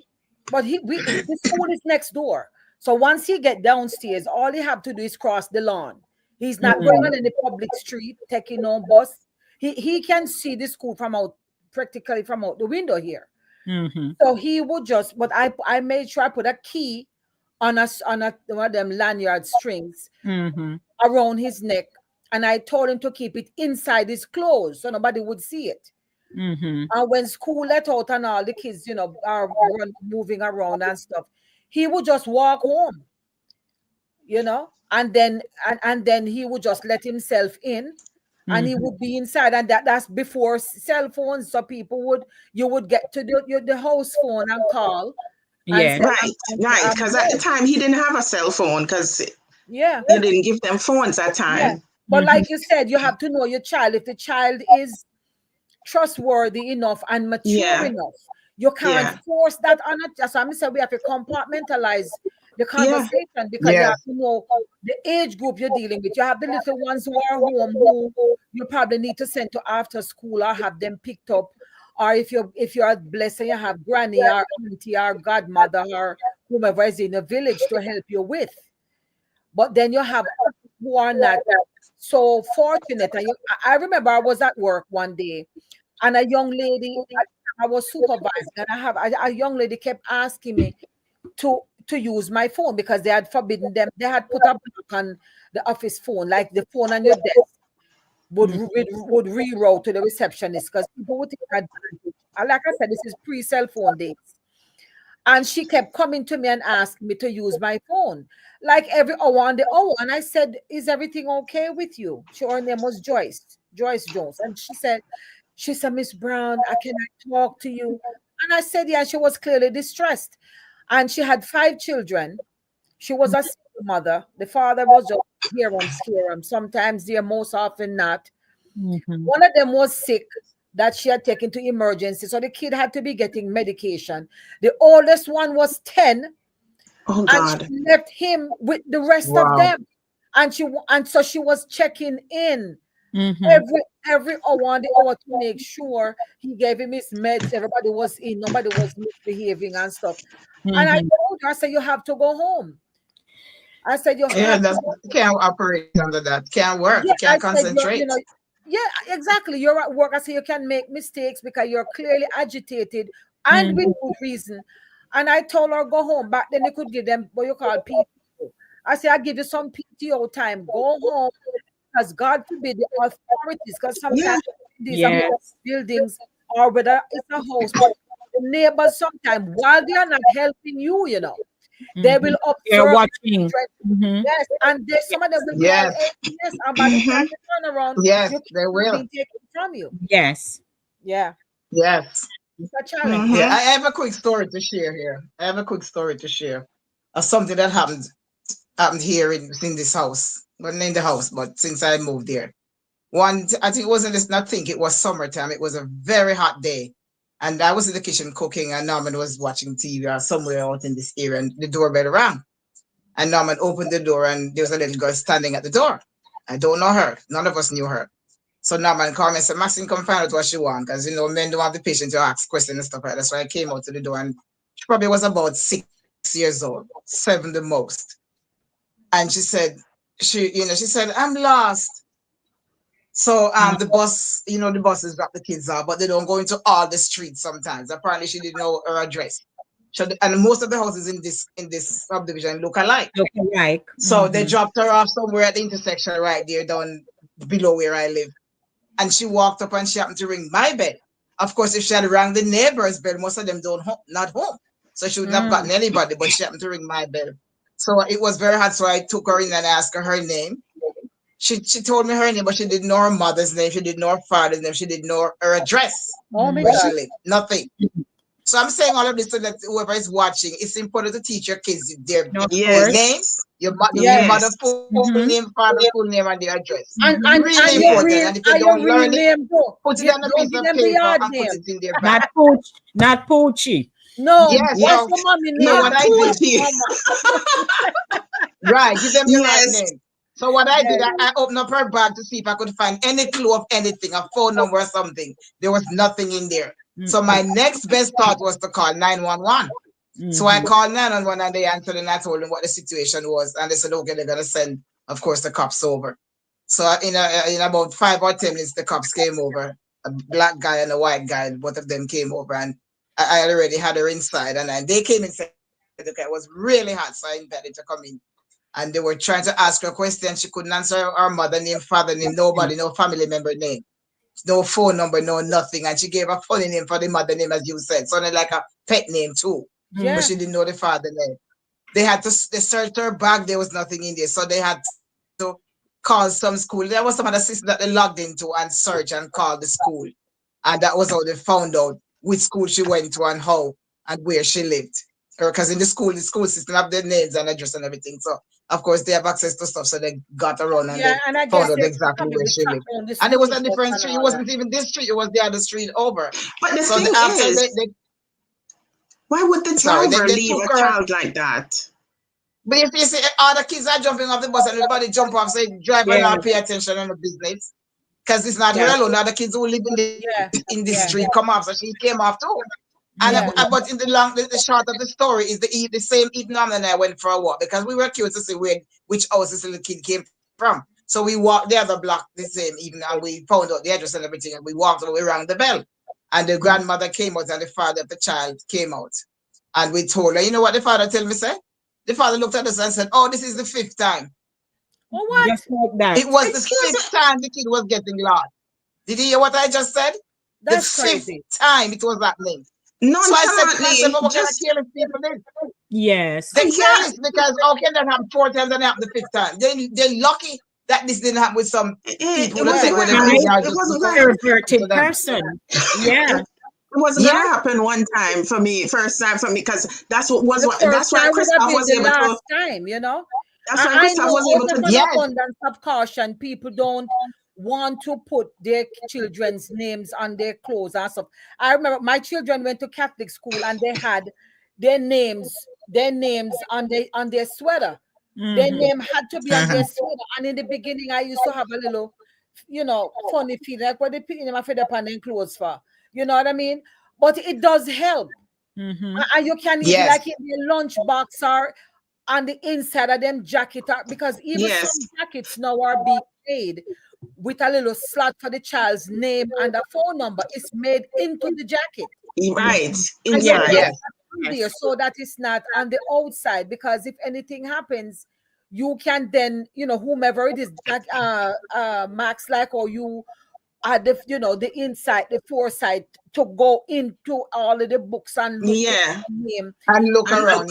H: but the school is next door. So once he get downstairs, all he have to do is cross the lawn. He's not going on any public street, taking no bus. He can see the school practically from out the window here. So he would just, but I made sure I put a key on one of them lanyard strings around his neck, and I told him to keep it inside his clothes so nobody would see it. And when school let out and all the kids, are moving around and stuff, he would just walk home, and then he would just let himself in. And he would be inside, and that's before cell phones. So you would get to the house phone and call.
E: Right. Because at the time he didn't have a cell phone because you didn't give them phones at time.
H: Yeah. But like you said, you have to know your child. If the child is trustworthy enough and mature enough, you can't force that on it. That's why I said we have to compartmentalize the conversation because you have to know the age group you're dealing with. You have the little ones who are home who you probably need to send to after school or have them picked up. Or if you're blessed and you have granny or auntie or godmother or whomever is in the village to help you with. But then you have who are not so fortunate. And I remember I was at work one day and a young lady, I was supervising, and a young lady kept asking me to use my phone because they had forbidden them. They had put a block on the office phone, like the phone on your desk would reroute to the receptionist because people would take advantage. And like I said, this is pre-cell phone days. And she kept coming to me and asking me to use my phone like every hour on the hour. And I said, "Is everything okay with you?" Her name was Joyce Jones. And she said, "Miss Brown, I cannot talk to you." And I said, yeah, she was clearly distressed. And she had 5 children. She was a single mother. The father was just here and scare. Sometimes there, most often not. One of them was sick that she had taken to emergency. So the kid had to be getting medication. The oldest one was 10.
E: Oh,
H: God. And she left him with the rest of them. And so she was checking in every hour on the hour to make sure he gave him his meds. Everybody was in, nobody was misbehaving and stuff. And I told her, I said, "You have to go home." I said, "You
F: can't operate under that. Can't work. Can't concentrate."
H: Exactly. You're at work. I said, "You can make mistakes because you're clearly agitated and with good reason." And I told her, "Go home." Back then they could give them what you call PTO. I said, "I give you some PTO time. Go home." Because God forbid the authorities, because sometimes these buildings or whether it's a house, but the neighbors sometimes, while they are not helping you, they will observe.
G: They're watching.
H: Yes, and some of them will call yes, and by the time they turn around,
F: they will
H: be taken from you.
G: Yes.
H: Yeah.
F: Yes.
H: It's a challenge.
F: Yeah, I have a quick story to share here. Of something that happened here in this house. Not in the house, but since I moved there. I think it wasn't this, not think it was summertime. It was a very hot day. And I was in the kitchen cooking, and Norman was watching TV or somewhere out in this area, and the doorbell rang. And Norman opened the door, and there was a little girl standing at the door. I don't know her. None of us knew her. So Norman called me and said, "Maxine, come find out what she wants." Because, men don't have the patience to ask questions and stuff like that. So I came out to the door, and she probably was about 6 years old, 7 the most. And she said, she said, I'm lost. So the bus, the buses drop the kids off, but they don't go into all the streets sometimes. Apparently she didn't know her address. And most of the houses in this subdivision look alike. So they dropped her off somewhere at the intersection right there down below where I live. And she walked up and she happened to ring my bell. Of course, if she had rang the neighbor's bell, most of them not home. So she wouldn't have gotten anybody, but she happened to ring my bell. So it was very hard. So I took her in and asked her name. She told me her name, but she didn't know her mother's name. She didn't know her father's name. She didn't know her address.
H: Oh my
F: Where
H: God.
F: she lived. Nothing. So I'm saying all of this so that whoever is watching, it's important to teach your kids their name, your mother full name, father full name, and their address.
H: And
F: really
H: your
F: important.
H: real,
F: And if you
H: your
F: don't
H: real
F: learn it,
H: name too.
F: put it on a
H: Don't
F: piece
H: give
F: of
H: them the
F: paper
H: yard
F: and
H: name.
F: put it in their bag.
G: Not Poochie.
H: No,
F: Yes,
H: what's
F: so,
H: your mommy name?
F: so what I did,
H: Mama.
F: right, give them the right
E: Yes.
F: name. So what I did, I opened up her bag to see if I could find any clue of anything, a phone number or something. There was nothing in there. So my next best thought was to call 911. So I called 911 and they answered and I told them what the situation was. And they said, okay, they're going to send, of course, the cops over. So in about 5 or 10 minutes, the cops came over. A black guy and a white guy, both of them came over. And I already had her inside. And they came and said, okay, it was really hot. So I invited her to come in. And they were trying to ask her questions. She couldn't answer her mother name, father name, nobody, no family member name, no phone number, no nothing. And she gave a funny name for the mother name, as you said. Sounded like a pet name too.
H: Yeah.
F: But she didn't know the father name. They searched her bag. There was nothing in there. So they had to call some school. There was some other system that they logged into and search and call the school. And that was how they found out which school she went to and how and where she lived. Because in the school system have their names and address and everything. So of course they have access to stuff. So they got around and they
H: I
F: found
H: guess
F: out exactly where she lived. And it was a different street. It wasn't even this street, it was the other street over.
E: But the
F: So
E: thing
F: after
E: is, why would the driver leave a child like that?
F: But if you see all the kids are jumping off the bus and everybody jump off, say driver not pay attention on the business. Because it's not her alone. Now the kids who live in the street come off. So she came off too. And but in the short of the story is the same evening and I went for a walk because we were curious to see which house this little kid came from. So we walked the other block the same evening and we found out the address and everything and we walked and we rang the bell. And the grandmother came out and the father of the child came out. And we told her, you know what the father told me, say? The father looked at us and said, oh, this is the 5th time.
H: Oh, what?
G: Just like that.
F: It was the 5th time the kid was getting lost. Did you hear what I just said?
H: That's
F: the 5th
H: crazy.
F: time it was happening.
E: No,
F: So I said to myself, what kind of careless people this?
G: Yes.
F: They're careless because how can that happen 4 times and happen the 5th time? They're lucky that this didn't happen with some people that take whatever
E: it wasn't going to
G: perverted person. Yeah.
E: It wasn't gonna happen one time for me, first time for me, because that's why Christoph was able to.
H: Last time, you know.
E: That's why Christoph was able to.
H: Yes. Abundance of caution, people don't want to put their children's names on their clothes and stuff. I remember my children went to Catholic school and they had their names on their sweater. Their name had to be on their sweater. And in the beginning, I used to have a little, funny feeling like what they put them after upon their clothes for. You know what I mean? But it does help. And you can eat like in the lunchbox or on the inside of them jacket, because even some jackets now are being made with a little slot for the child's name and a phone number. It's made into the jacket.
E: Right.
H: Inside. Yes. So that it's not on the outside, because if anything happens, you can then, whomever it is, like Max, like, or you are the inside, the foresight to go into all of the books and look at the name
F: and look around.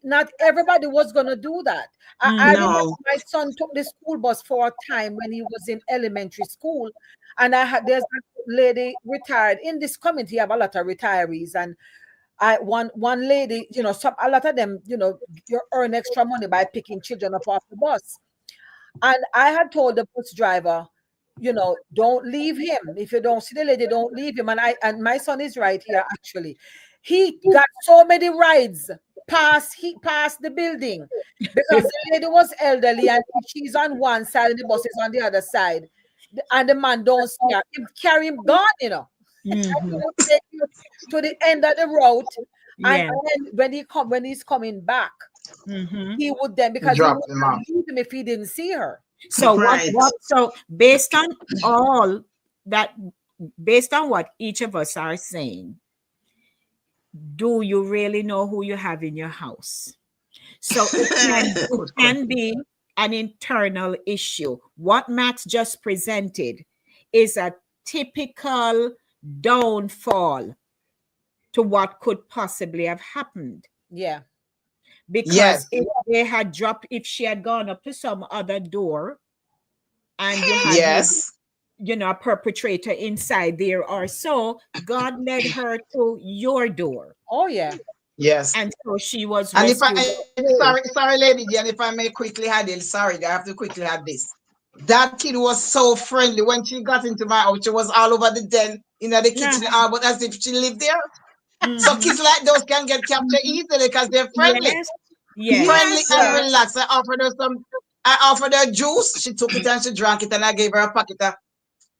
H: Not everybody was gonna do that. I remember my son took the school bus for a time when he was in elementary school, and there's a lady retired in this community. You have a lot of retirees, and one lady, a lot of them, you earn extra money by picking children up off the bus. And I had told the bus driver, don't leave him. If you don't see the lady, don't leave him. And my son is right here, actually. He got so many rides he passed the building because the lady was elderly and she's on one side and the bus is on the other side. And the man don't see her. He carry him gone, He would take you to the end of the road And
G: Yeah.
H: when he's coming back,
G: Mm-hmm.
H: he would then, because he
F: Drop
H: would
F: them
H: not
F: off.
H: leave him if he didn't see her.
G: So
E: Right.
G: so based on all that, based on what each of us are saying, do you really know who you have in your house? So it can be an internal issue. What Max just presented is a typical downfall to what could possibly have happened.
H: Yeah.
G: Because
F: Yes.
G: if they had dropped, if she had gone up to some other door and you had
F: Yes.
G: a perpetrator inside there or so, God led her to your door.
H: Oh yeah.
F: Yes.
G: And so she was
F: And if
G: rescued.
F: sorry, lady G, and if I may quickly add it, sorry, I have to quickly add this. That kid was so friendly when she got into my house. She was all over the den, in the kitchen, all but as if she lived there. So kids like those can get captured easily because they're friendly.
G: Yes. Yes.
F: Friendly
E: Yes,
F: and
E: yes.
F: relaxed. I offered her juice. She took it and she drank it, and I gave her a packet of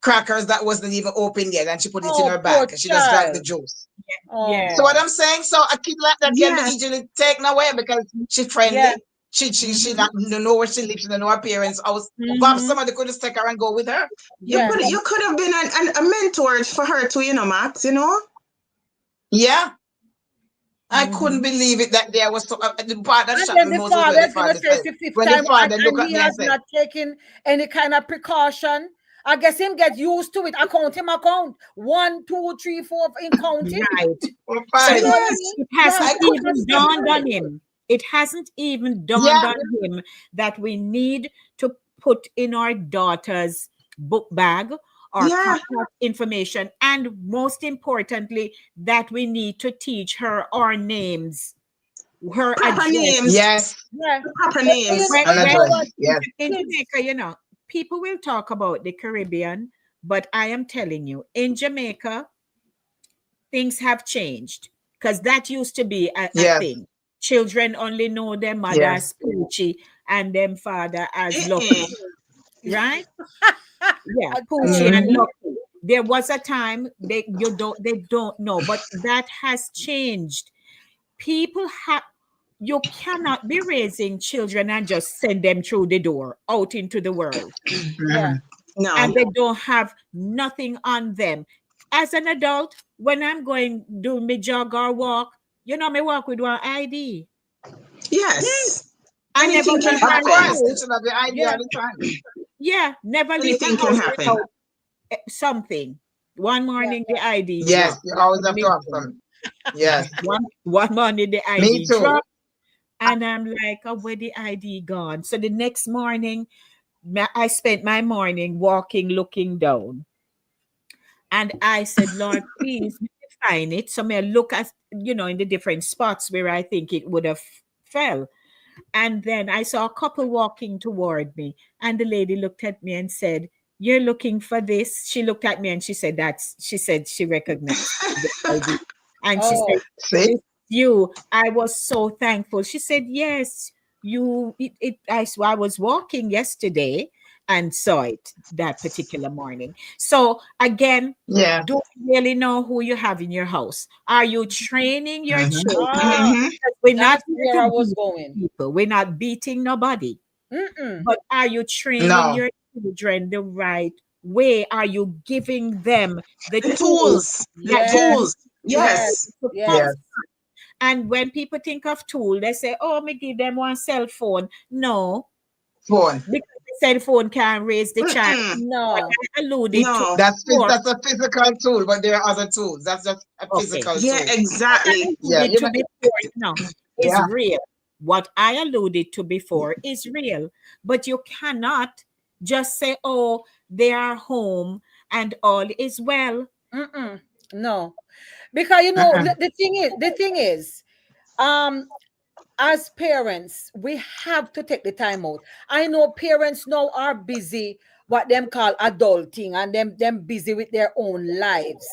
F: crackers that wasn't even open yet, and she put it in her
H: Oh,
F: bag.
H: poor
F: She just drank the
H: child.
F: juice.
H: Oh.
G: Yeah.
F: So what I'm saying, so a kid like that can be
E: Yes.
F: easily taken away because she's friendly.
H: Yeah.
F: She not know where she lives. She don't know her parents' house. But somebody could just take her and go with her.
H: Yeah.
E: You could have been a mentor for her too, Max,
F: Yeah. I couldn't believe it that there was so the part that
H: And
F: shot
H: then
F: me
H: the
F: most was
H: father
F: when the
H: is going to
F: father
H: say
F: said,
H: it's the fifth
F: when the
H: time,
F: father look
H: and
F: at
H: he
F: me and
H: has
F: said,
H: not taken any kind of precaution. I guess him get used to it. Account 1, 2, 3, 4 in counting.
G: Right.
F: oh,
G: So
F: fine.
E: Yes.
G: it
H: Yeah,
G: hasn't
H: I could
G: even
H: understand
G: dawned on
H: it.
G: him. It hasn't even dawned
F: Yeah.
G: on him that we need to put in our daughter's book bag or
E: Yeah.
G: contact information, and most importantly, that we need to teach her our names, her
E: Proper
G: address.
E: names.
F: Yes.
H: Yeah.
E: Proper
H: But
E: names.
H: you
F: And
H: know
F: address.
H: what?
F: Yes.
G: In
H: Kids,
G: Jamaica, people will talk about the Caribbean, but I am telling you, in Jamaica, things have changed, because that used to be a
F: Yes.
G: thing. Children only know their mother
F: Yes.
G: as Poochie and them father as
E: Eh-eh.
G: Lucky, right? Yeah, Poochie and
F: Mhm.
G: Lucky. There was a time they don't know, but that has changed. People have You cannot be raising children and just send them through the door out into the world,
H: yeah.
F: Mhm.
E: No.
G: and they don't have nothing on them. As an adult, when I'm going do my jog or walk, me walk with one ID.
E: Yes.
G: I never
E: Anything can
G: leave
F: Of
G: my
E: happen.
F: course. You
G: house.
F: should have the idea
H: Yeah.
F: all the time.
G: Yeah, never leave my
E: Anything can
G: house
E: happen.
G: without something. One morning the ID
F: Yes.
G: dropped.
F: You always have to have some. Yes.
G: One morning the
F: Me
G: ID
F: too.
G: dropped, and I'm like, oh, where the ID gone? So the next morning, I spent my morning walking, looking down. And I said, Lord, please find it. So may I look at, in the different spots where I think it would have fell. And then I saw a couple walking toward me. And the lady looked at me and said, you're looking for this? She looked at me and she said, she said she recognized the ID. And she
H: Oh.
G: said,
F: See?
G: "It's you." I was so thankful. She said, yes, I was walking yesterday and saw it that particular morning. So again,
F: Yeah.
G: do you really know who you have in your house? Are you training your
F: Mhm.
G: children?
E: Mhm.
G: We're not
H: That's
G: here
H: where I
G: to
H: was
G: beat
H: going.
G: people. We're not beating nobody.
H: Mm-mm.
G: But are you training
F: No.
G: your children the right way? Are you giving them the
E: The
G: tools
E: tools. The
G: that they
H: Yes.
E: tools.
G: need
H: Yes.
E: Yes.
G: to
H: Yes.
F: Yes.
G: And when people think of tool, they say, oh, me give them one cell phone. No,
F: Phone.
G: because the cell phone can't raise the child.
E: Mm-mm.
G: What
H: No.
G: I alluded to
E: No.
G: before.
F: That's a physical tool, but there are other tools. That's just a
G: Okay.
F: physical
E: Yeah,
F: tool.
E: exactly.
F: Yeah.
G: Alluded to before, is
F: Yeah.
G: real. What I alluded to before is real. But you cannot just say, oh, they are home and all is well.
H: Mm-mm. No. Because
F: Uh-uh.
H: the thing is, as parents, we have to take the time out. I know parents now are busy, what them call adulting, and them busy with their own lives.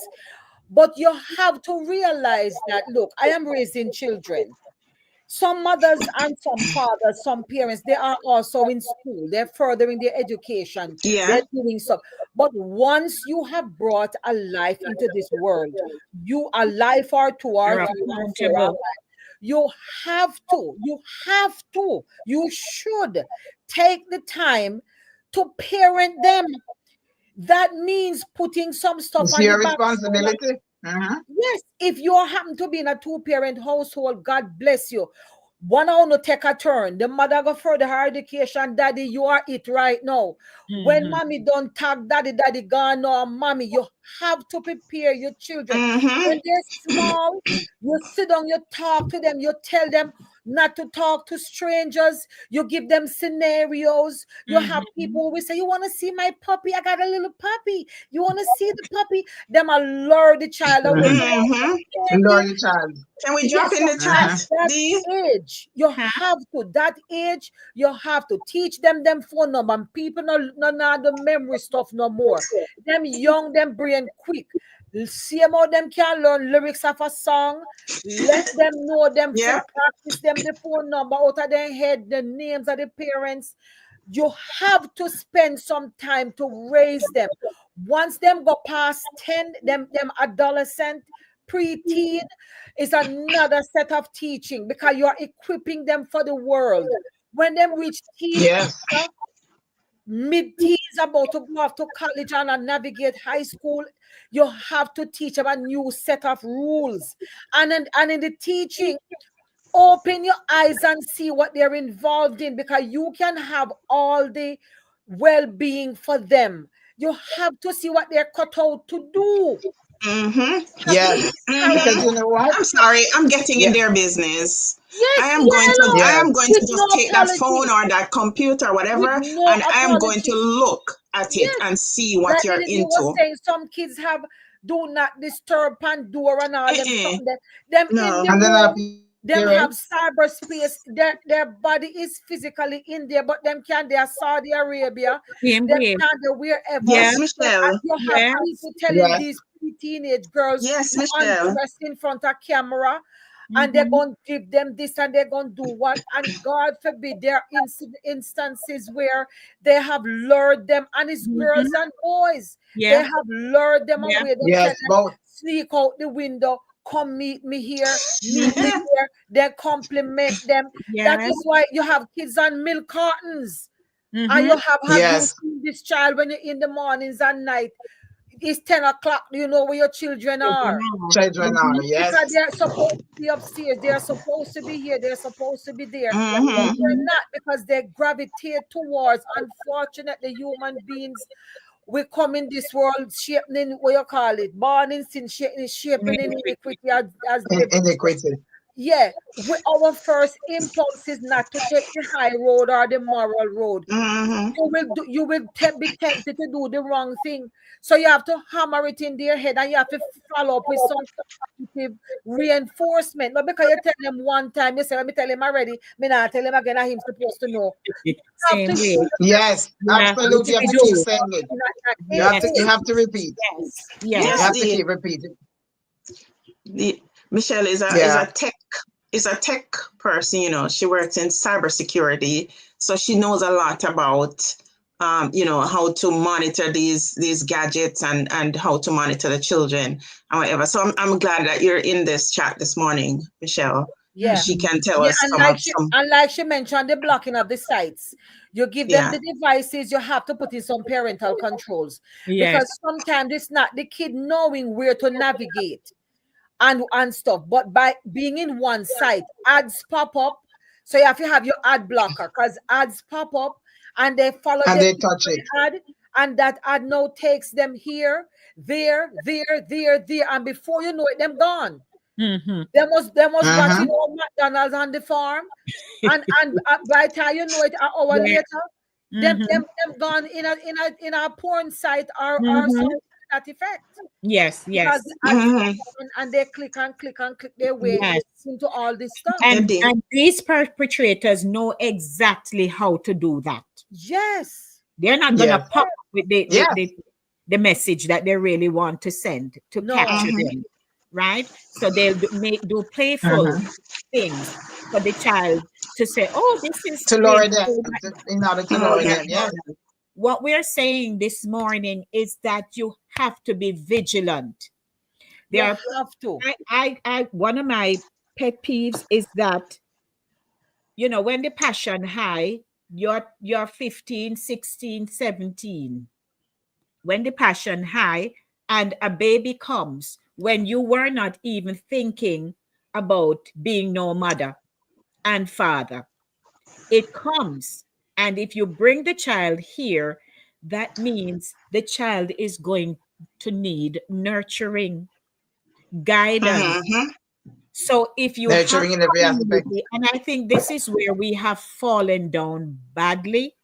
H: But you have to realize that, look, I am raising children. Some mothers and some fathers, some parents, they are also in school. They're furthering their education.
E: Yeah.
H: They're doing stuff. But once you have brought a life into this world, you a life or two or
G: You're
H: three or four,
G: accountable.
H: you you should take the time to parent them. That means putting some stuff
F: It's
H: on the
F: your
H: back.
F: responsibility.
H: Yes, if you happen to be in a two-parent household, God bless you. One on to take a turn. The mother go further her education. Daddy, you are it right now. When mommy don't tag daddy, daddy gone no mommy. You have to prepare your children. When they're small, you sit down, you talk to them, you tell them not to talk to strangers. You give them scenarios. You have people who will say, you want to see my puppy? I got a little puppy. You want to see the puppy? Them allure the child away.
F: Lord, the child.
E: Can we drop
H: Yes,
E: in the chat?
H: that
E: D?
H: age, you have to, that age, you have to teach them phone number. And people no the memory stuff no more. Them young, them brain quick. See how them can learn lyrics of a song. Let them know them
E: Yeah.
H: practice them the phone number out of their head, the names of the parents. You have to spend some time to raise them. Once them go past 10, them adolescent, pre-teen is another set of teaching because you are equipping them for the world. When them reach teen,
F: Yes.
H: mid-teens, about to go off to college and navigate high school, you have to teach them a new set of rules. And in the teaching, open your eyes and see what they're involved in, because you can have all the well-being for them. You have to see what they're cut out to do.
F: Yes. Because you know what?
E: I'm sorry, I'm getting in
F: Yeah.
E: their business.
H: Yes,
E: I am going to
F: Yes.
E: just
H: no
E: take that
H: apology.
E: phone or that computer or whatever,
H: With no
E: and I am going
H: apology.
E: to look at it
H: Yes.
E: and see what
H: That
E: you're
H: lady was
E: into.
H: saying some kids have do not disturb Pandora and all them something. Them
E: No.
H: in the
F: And then our
H: room, them have
F: parents.
H: cyberspace. Their body is physically in there, but them can they are Saudi Arabia,
G: Same
H: them
G: way.
H: can they wherever.
G: Yes,
E: Michelle.
H: And you have
G: yes,
H: people telling
F: Yes.
H: these teenage girls
E: Yes,
H: to
E: Michelle.
H: undress in front of camera. And they're going to give them this and they're going to do what. And God forbid, there are instances where they have lured them, and it's girls and boys. They
G: yeah,
H: have lured them
G: Yeah.
H: away. They
F: Yes,
H: tell them,
F: both.
H: sneak out the window, come meet me here, meet me here. They compliment them. That
G: yes.
H: is why you have kids on milk cartons. And
G: Mhm.
H: you have you
F: Yes.
H: seen this child when you're in the mornings and night. It's 10 o'clock. You know where your children are.
F: Children are. Yes.
H: Because they're supposed to be upstairs, they're supposed to be here, they're supposed to be there. But they're not, because they gravitate towards, unfortunately, human beings. We come in this world shaping in what you call it, born in sin, shaping in iniquity, as
F: Iniquity.
H: yeah. Our first impulse is not to take the high road or the moral road. You will be tempted to do the wrong thing. So you have to hammer it in their head, and you have to follow up with some positive reinforcement. Not because you tell them one time, you say, let me tell him already, me not tell him again, and him supposed to know. You have
G: Same
H: to
G: way.
F: Yes. Absolutely. You have to keep saying it. You have to repeat.
G: Yes,
F: You
G: yes.
F: have to keep repeating.
E: Michelle is a tech person, you know. She works in cybersecurity, so she knows a lot about how to monitor these gadgets and how to monitor the children and whatever. So I'm glad that you're in this chat this morning, Michelle.
H: Yeah.
E: She can tell us
H: and like she mentioned, the blocking of the sites. You give them the devices, you have to put in some parental controls.
G: Yes.
H: Because sometimes it's not the kid knowing where to navigate and stuff, but by being in one site, ads pop up. So you have to have your ad blocker, because ads pop up and they follow
F: And they touch it.
H: ad, and that ad now takes them here, there, and before you know it, them gone. They was watching all McDonald's on the farm, and by the time you know it, an hour later, them gone in a porn site or something to that effect.
G: Yes, yes.
H: Because and they click their way into all this stuff.
G: And these perpetrators know exactly how to do that.
H: Yes.
G: They're not gonna pop with the message that they really want to send to capture them. right? So they'll do playful things for the child to say, oh, this is
F: To lower them,
G: playful.
F: in order to
G: Oh,
F: lower
G: yeah.
F: them, yeah.
G: What we're saying this morning is that you have to be vigilant.
H: You
G: There are,
H: have to.
G: one of my pet peeves is that, when the passion high, you're 15, 16, 17. When the passion high and a baby comes when you were not even thinking about being no mother and father, it comes. And if you bring the child here, that means the child is going to need nurturing, guidance.
E: Mm-hmm.
G: So if you have
F: Nurturing in every aspect.
G: community, and I think this is where we have fallen down badly,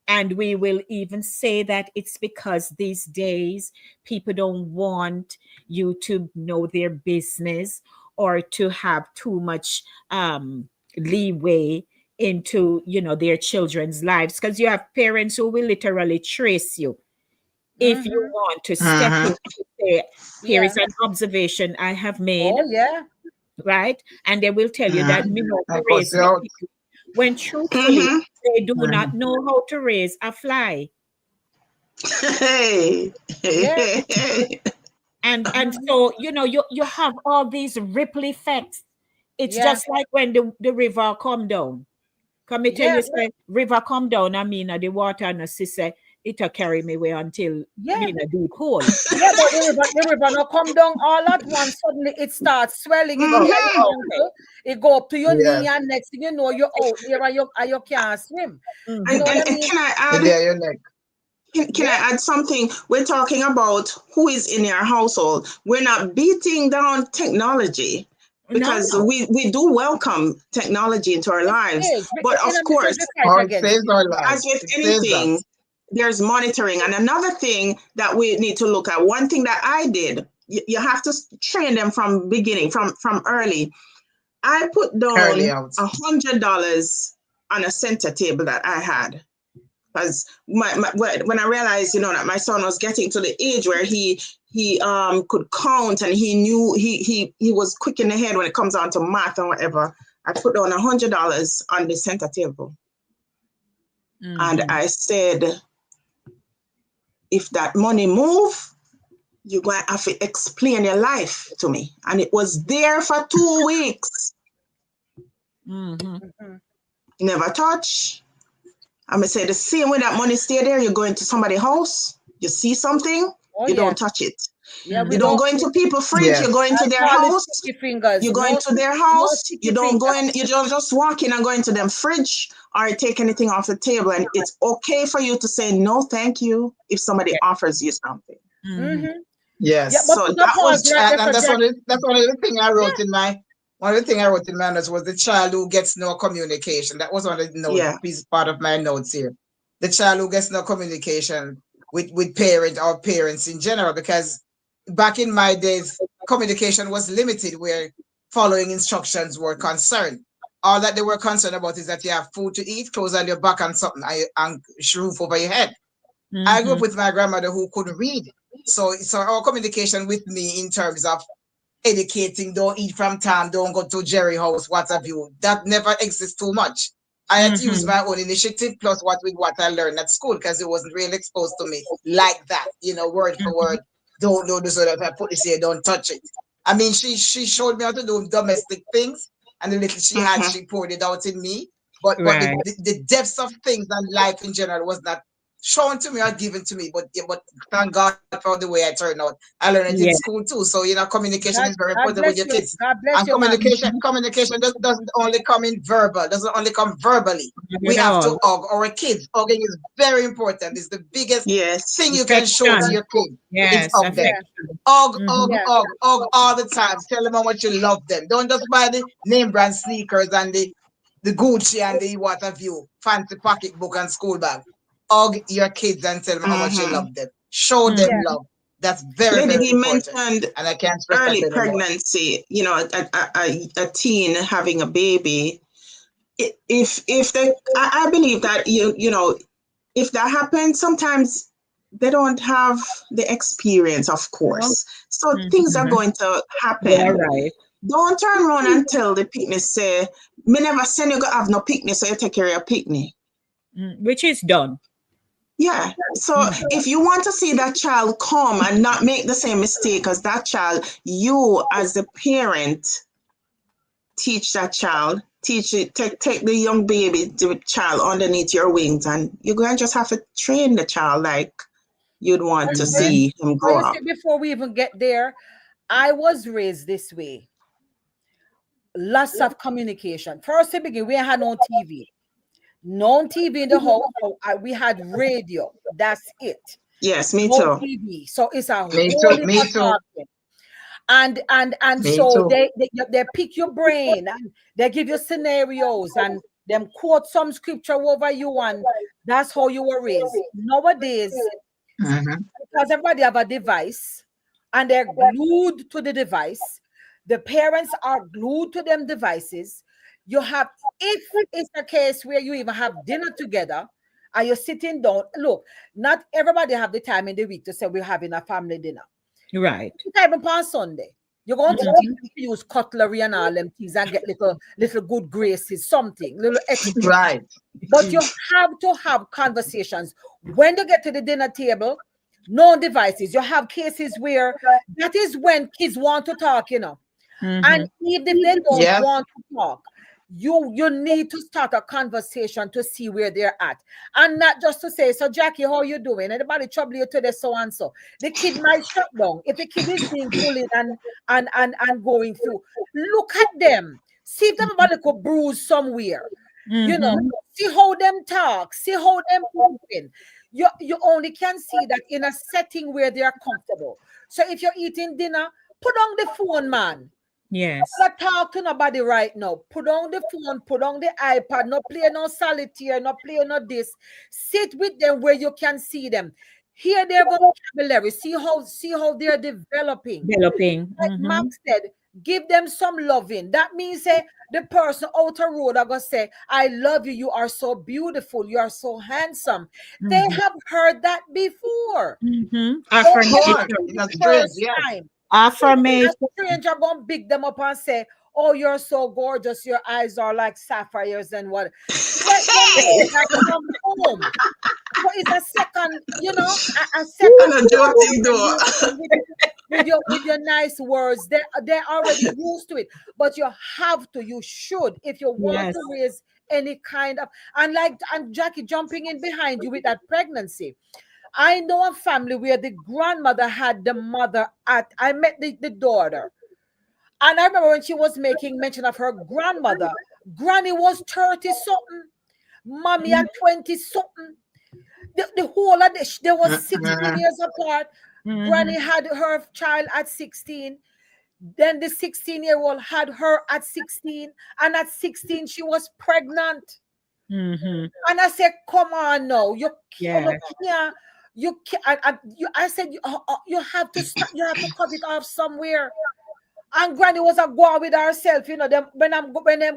G: and we will even say that it's because these days people don't want you to know their business or to have too much leeway into their children's lives, because you have parents who will literally trace you if you want to step in to say, here
H: Yeah.
G: is an observation I have made,
H: Oh yeah.
G: right? And they will tell you that me know to
F: And
G: raise
F: cuss you
G: my
F: out.
G: kid. When truthfully,
E: Mm-hmm.
G: they do not know how to raise a fly.
E: Hey.
H: Yeah.
G: And so, you have all these ripple effects. It's
H: Yeah.
G: just like when the river come down. Come me tell
H: Yeah.
G: you, say, river come down, I mean, the water and the say, it'll carry me way until
H: Yeah.
G: me in a deep hole.
H: Yeah, but the river not come down all at once. Suddenly it starts swelling. It get
E: Mm-hmm.
H: your ankle. It go up to your
F: Yes.
H: knee, and next thing you know, you're out there and you can't swim.
G: Mhm.
H: You know what I
E: And
H: mean?
E: can I
F: In
E: add?
F: there, your neck.
E: Can
H: Yeah.
E: I add something? We're talking about who is in your household. We're not beating down technology,
G: No,
E: because
G: no.
E: we do welcome technology into our lives.
H: It is.
E: But
H: In
E: of
H: a message
E: course,
H: we
F: Oh,
H: fight
F: it
H: against
F: saves
H: it.
F: our
E: as
F: lives.
E: with
F: It saves
E: anything,
F: us.
E: there's monitoring. And another thing that we need to look at, one thing that I did, you have to train them from beginning, from early. I put
F: Early
E: down
F: out.
E: $100 on a center table that I had, because when I realized, that my son was getting to the age where he could count, and he knew he was quick in the head when it comes on to math and whatever. I put down $100 on the center table, and I said, if that money move, you're going to have to explain your life to me. And it was there for 2 weeks. Never touch. I'm going to say the same way that money stay there, you go into somebody's house, you see something,
H: Oh
E: you
H: yeah.
E: don't touch it.
H: Yeah, we
E: You don't
H: don't.
E: go into people's fridge,
F: Yes.
E: you go into
H: I
E: their
H: call it
E: house,
H: sticky fingers.
E: you go
H: No,
E: into their
H: no
E: house,
H: sticky
E: you don't go
H: fingers.
E: in, you don't just walk in and go into them fridge or take anything off the table. And it's okay for you to say no thank you if somebody offers you something.
H: Mm-hmm.
F: Yes.
H: Yeah, but
E: So
H: put a
E: that
H: pause
E: was,
H: right there
F: And
H: for Jack.
F: that's one of the thing I wrote in my one of the thing I wrote in my notes was the child who gets no communication. That was one of the notes,
E: yeah.
F: piece part of my notes here. The child who gets no communication with parent or parents in general, because back in my days, communication was limited where following instructions were concerned. All that they were concerned about is that you have food to eat, clothes on your back, and something and roof over your head. I grew up with my grandmother who couldn't read. So our communication with me in terms of educating, don't eat from time, don't go to Jerry house, what have you, that never exists too much. I had to use my own initiative plus what I learned at school, because it wasn't really exposed to me like that, word for word. Don't do this, so that if I put this here, don't touch it. I mean, she showed me how to do domestic things, and the little she had, she poured it out in me. But
G: Right.
F: the depths of things and life in general was not shown to me or given to me. But thank God for the way I turned out. I learned it in
G: Yeah.
F: school too. So communication
H: God,
F: is very
H: God
F: important with
H: bless
F: your
H: you.
F: kids.
H: God bless
F: And
H: you, man.
F: communication doesn't only come in verbal, doesn't only come verbally. We have to hug our kids. Hugging is very important. It's the biggest
E: Yes.
F: thing you can show to
G: Affection.
F: your kid.
G: Yes,
F: It's hug them.
G: affection.
F: Hug
H: Yeah.
F: all the time. Tell them how much you love them. Don't just buy the name brand sneakers and the Gucci and the what have you, fancy pocketbook and school bag. Hug your kids and tell them how much you love them. Show them
H: Yeah.
F: love. That's very,
E: Lady
F: very
E: D
F: important.
E: mentioned
F: And I can't stress
E: early
F: that anymore.
E: pregnancy, a teen having a baby. If I believe that if that happens, sometimes they don't have the experience, of course. So things are going to happen.
G: Yeah, right.
E: Don't turn around and tell the picnic, say, me never send you go have no picnic, so you take care of your picnic.
G: Which is done.
E: Yeah. So if you want to see that child come and not make the same mistake as that child, you as the parent teach that child, teach it, take the young baby, the child underneath your wings, and you're going to just have to train the child like you'd want to see him grow up.
H: Before we even get there, I was raised this way. Lots of communication. First to begin, we had no TV. No TV in the house. So we had radio. That's it.
E: Yes, me
H: no
E: too.
H: TV. So it's a
F: Me
H: whole
F: too.
H: lot
F: Me
H: of
F: too.
H: talking. And
F: Me
H: so
F: too.
H: they pick your brain and they give you scenarios and them quote some scripture over you, and that's how you were raised. Nowadays, because everybody have a device and they're glued to the device, the parents are glued to them devices. You have, if it's a case where you even have dinner together and you're sitting down, look, not everybody have the time in the week to say we're having a family dinner.
G: Right.
H: Even upon Sunday, you're going to use cutlery and all them things and get little good graces, something, little extra.
F: Right.
H: But you have to have conversations. When you get to the dinner table, no devices. You have cases where that is when kids want to talk, you know. And even if they don't want to talk, you need to start a conversation to see where they're at, and not just to say, so Jackie, how you doing? Anybody trouble you today? So and so. The kid might shut down if the kid is being bullied and going through. Look at them. See if everybody could bruise somewhere. You know, see how them talk. See how them moving. You only can see that in a setting where they are comfortable. So if you're eating dinner, put on the phone, man.
G: Yes.
H: Not talk to nobody right now. Put on the phone, put on the iPad, not play no solitaire, not play no this. Sit with them where you can see them. Hear their vocabulary. See how they're developing. Like Max said, give them some loving. That means the person out the road are gonna say, I love you, you are so beautiful, you are so handsome. They have heard that before.
G: Affirmation.
H: A stranger gonna big them up and say, oh, you're so gorgeous, your eyes are like sapphires and what. Let them come home. So it's a second, you know, a second with your nice words. They're already used to it. But you should, if you want to raise any kind of, and Jackie jumping in behind you with that pregnancy. I know a family where the grandmother had the mother I met the daughter. And I remember when she was making mention of her grandmother, Granny was 30-something, Mommy at 20-something. The whole of this, they were 16 years apart. Granny had her child at 16. Then the 16-year-old had her at 16. And at 16, she was pregnant. And I said, come on now. You can't. I said, you have to stop, you have to cut it off somewhere. And Granny was a go with herself, you know. Them when them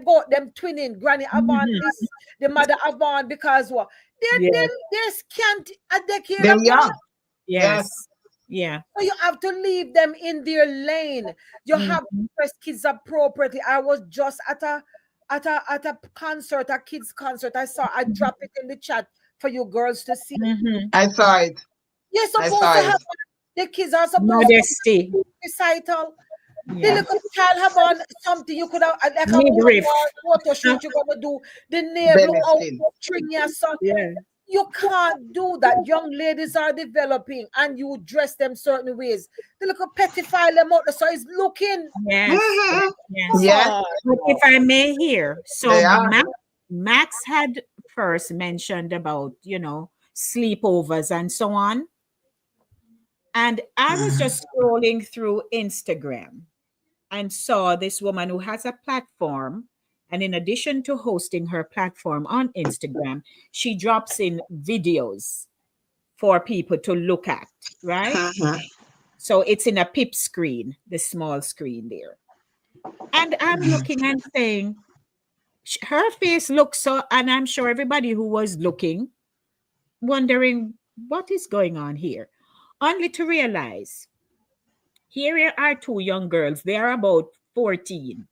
H: twinning, Granny Avon this, the mother Avon, because what they're scant at the kid.
F: They're young.
G: Yes. Yeah.
H: So you have to leave them in their lane. You have to dress kids appropriately. I was just at a concert, a kids concert. I dropped it in the chat for you girls to see.
F: I saw it.
H: You're supposed to have the kids are supposed to be recital. The little child have on something you could have like a photo shoot you're gonna do. The nail out string your son. You can't do that. Young ladies are developing and you dress them certain ways. The little petty file them out so it's looking.
G: Yes. But if I may hear, so Max had first mentioned about, you know, sleepovers and so on. And I was just scrolling through Instagram and saw this woman who has a platform. And in addition to hosting her platform on Instagram, she drops in videos for people to look at, right? So it's in a pip screen, the small screen there. And I'm looking and saying, her face looks so, and I'm sure everybody who was looking, wondering, what is going on here? Only to realize here are two young girls. They are about 14.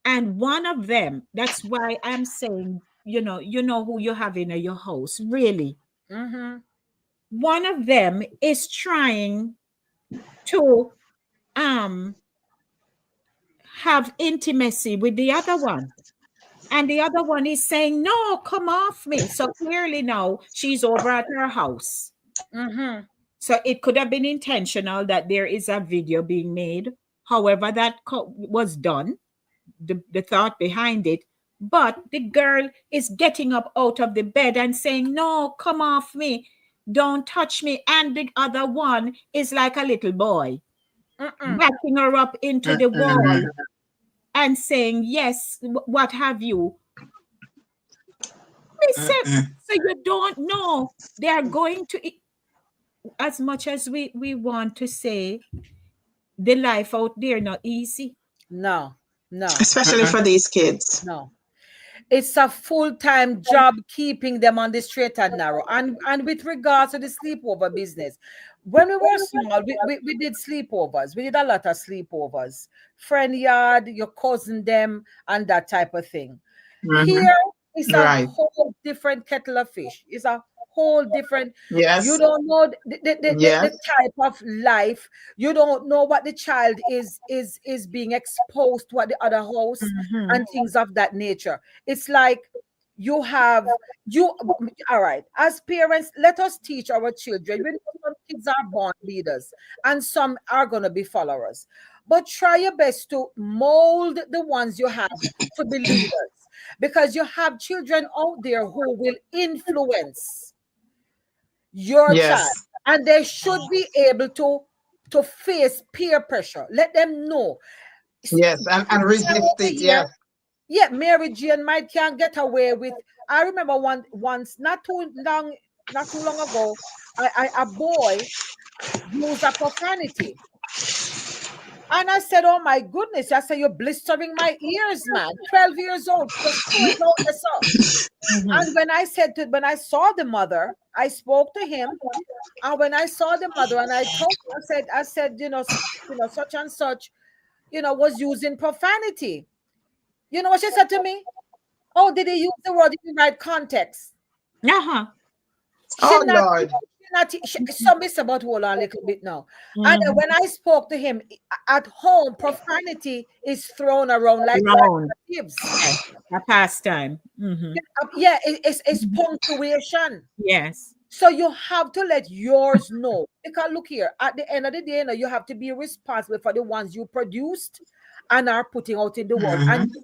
G: And one of them, that's why I'm saying, you know who you have in your house, really.
H: Mm-hmm.
G: One of them is trying to have intimacy with the other one. And the other one is saying, no, come off me. So clearly now she's over at her house.
H: Mm-hmm.
G: So it could have been intentional that there is a video being made. However, that was done, the thought behind it. But the girl is getting up out of the bed and saying, no, come off me. Don't touch me. And the other one is like a little boy, backing her up into the wall and saying, yes, what have you. So you don't know. They are going to, as much as we want to say, the life out there not easy.
H: No.
E: Especially for these kids.
H: No. It's a full-time job keeping them on the straight and narrow. And with regards to the sleepover business, when we were small, we did sleepovers. We did a lot of sleepovers. Friend yard, your cousin them, and that type of thing. Here is a whole different kettle of fish. It's a whole different.
F: Yes.
H: You don't know the type of life. You don't know what the child is being exposed to at the other house and things of that nature. It's like all right, as parents, let us teach our children. We know some kids are born leaders and some are going to be followers, but try your best to mold the ones you have to be leaders, because you have children out there who will influence your child, and they should be able to face peer pressure. Let them know.
F: Yes, and resist it.
H: Yeah, Mary Jane might can't get away with. I remember once, not too long ago, a boy used a profanity. And I said, oh my goodness, I said, you're blistering my ears, man. 12 years old, just throwing out this up. And when I saw the mother, I spoke to him. And when I saw the mother and I told her, I said, such and such, was using profanity. You know what she said to me? Oh, did he use the word in the right context?
F: Lord.
H: Somebody about hold on a little bit now. And when I spoke to him at home, profanity is thrown around like gives
G: a pastime.
H: Yeah, it's punctuation.
G: Yes.
H: So you have to let yours know. Because look here, at the end of the day, you have to be responsible for the ones you produced and are putting out in the world. And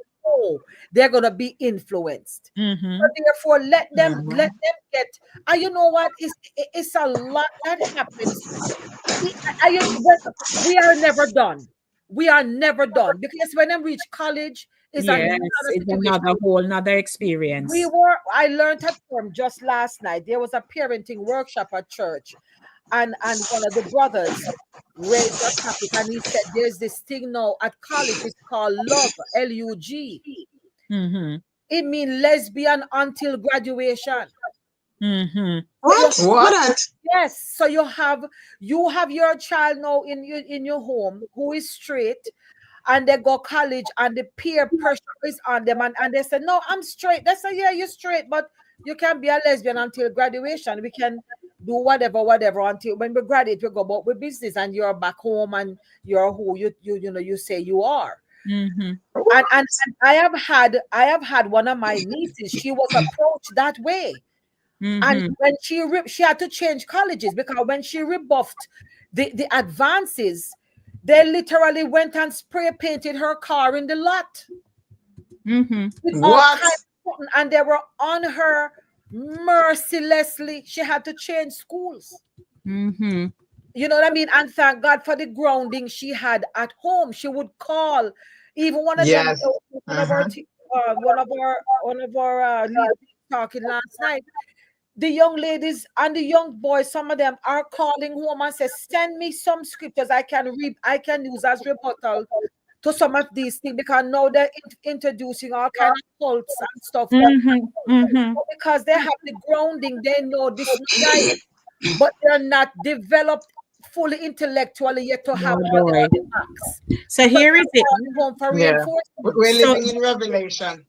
H: they're gonna be influenced. So therefore, let them get. And you know what? It's a lot that happens. We are never done. We are never done, because when I reach college, it's
G: another experience.
H: I learned a term just last night. There was a parenting workshop at church, and one of the brothers raised a topic, and he said there's this thing now at college, it's called lug, L-U-G. It means lesbian until graduation.
E: What?
H: Yes. So you have your child now in your home who is straight, and they go college and the peer pressure is on them, and they say, no, I'm straight. They say, yeah, you're straight, but you can't be a lesbian until graduation. We can do whatever until when we graduate, we go about with business, and you're back home and you're who you say you are. And I have had one of my nieces, she was approached that way. And when she had to change colleges, because when she rebuffed the advances, they literally went and spray painted her car in the lot.
F: What?
H: And they were on her mercilessly. She had to change schools. You know what I mean? And thank God for the grounding she had at home. She would call even one of them, one of our leaders talking last night. The young ladies and the young boys, some of them are calling home and say, send me some scriptures I can read, I can use as rebuttal to some of these things because now they're introducing all kind of cults and stuff because they have the grounding, they know this is right, but they're not developed fully intellectually yet to have all the
G: boy.
H: other facts.
G: So here is it.
H: Home for
F: Yeah.
H: reinforcement.
F: We're
G: So-
F: living in revelation.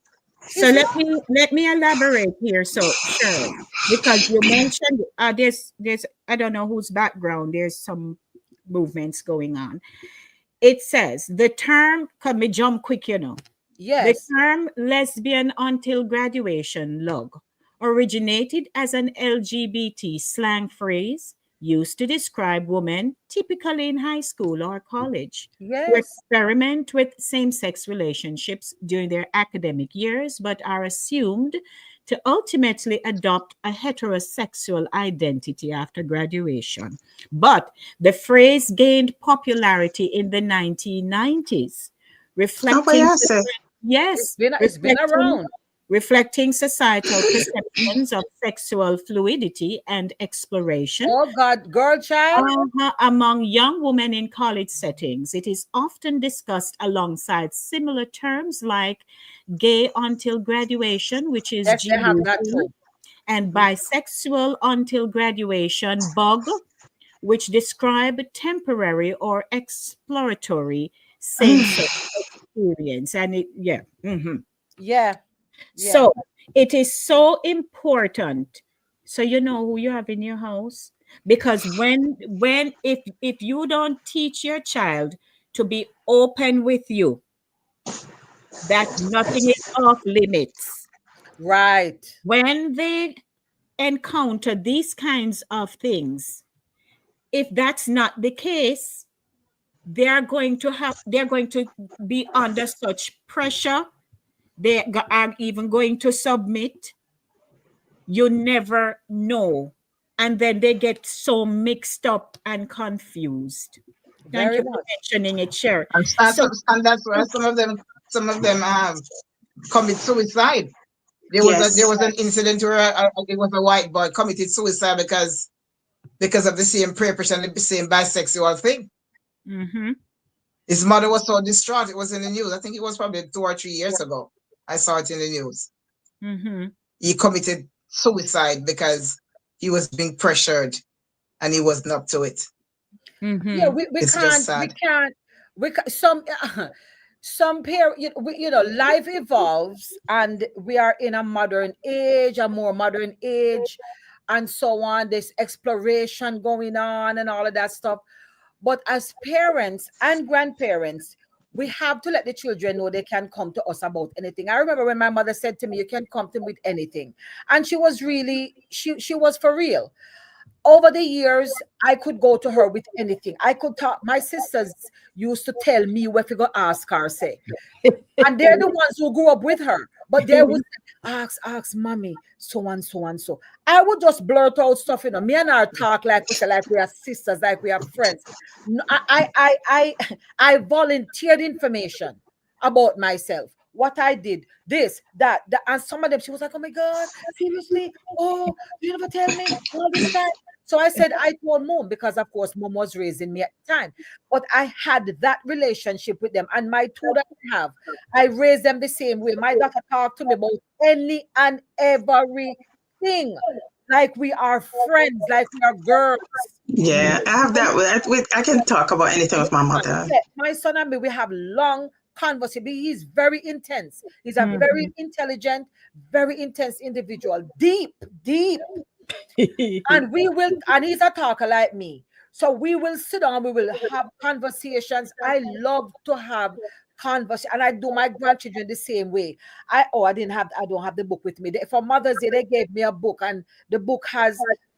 G: So let me elaborate here. So sure, because you mentioned there's I don't know whose background. There's some movements going on. It says the term. Can me jump quick? The
H: Yes.
G: term lesbian until graduation (lug) originated as an LGBT slang phrase used to describe women, typically in high school or college, who
H: Yes.
G: experiment with same-sex relationships during their academic years, but are assumed to ultimately adopt a heterosexual identity after graduation. But the phrase gained popularity in the 1990s, reflecting yes,
H: It's been around.
G: reflecting societal perceptions of sexual fluidity and exploration.
H: Oh God, girl child.
G: Among young women in college settings, it is often discussed alongside similar terms like gay until graduation, which is
H: Yes, they have that
G: GUC,
H: too.
G: and bisexual until graduation, BUG, which describe temporary or exploratory same-sex experience. And it, yeah.
H: Yeah.
G: So it is so important. So you know who you have in your house, because when if you don't teach your child to be open with you, that nothing is off limits.
H: Right.
G: When they encounter these kinds of things, if that's not the case, they're going to be under such pressure. They are even going to submit. You never know. And then they get so mixed up and confused. Thank you for mentioning it, Cher.
F: And that's why some of them commit suicide. There was an incident where it was a white boy committed suicide because of the same prayer pressure and the same bisexual thing. His mother was so distraught. It was in the news. I think it was probably 2 or 3 years ago. I saw it in the news. He committed suicide because he was being pressured and he wasn't up to it.
H: Yeah, we can't some pair, life evolves and we are in a more modern age, and so on. There's exploration going on and all of that stuff. But as parents and grandparents, we have to let the children know they can come to us about anything. I remember when my mother said to me, you can come to me with anything. And she was really, she was for real. Over the years, I could go to her with anything. I could talk. My sisters used to tell me what we go ask her, say. And they're the ones who grew up with her. But they would ask mommy, so and so and so. I would just blurt out stuff, Me and her talk like we are sisters, like we are friends. I volunteered information about myself. What I did, this, that, and some of them, she was like, oh my God, seriously? Oh, you never tell me all this time. So I said, I told mom, because of course mom was raising me at the time. But I had that relationship with them. And my two that I have, I raised them the same way. My daughter talked to me about any and everything. Like we are friends, like we are girls.
E: Yeah, I have that. I can talk about anything with my mother.
H: My son and me, we have long conversation. He's very intense. He's a very intelligent, very intense individual. Deep. And he's a talker like me. So we will sit down, we will have conversations. I love to have conversation, and I do my grandchildren the same way. I don't have the book with me. For Mother's Day, they gave me a book, and the book has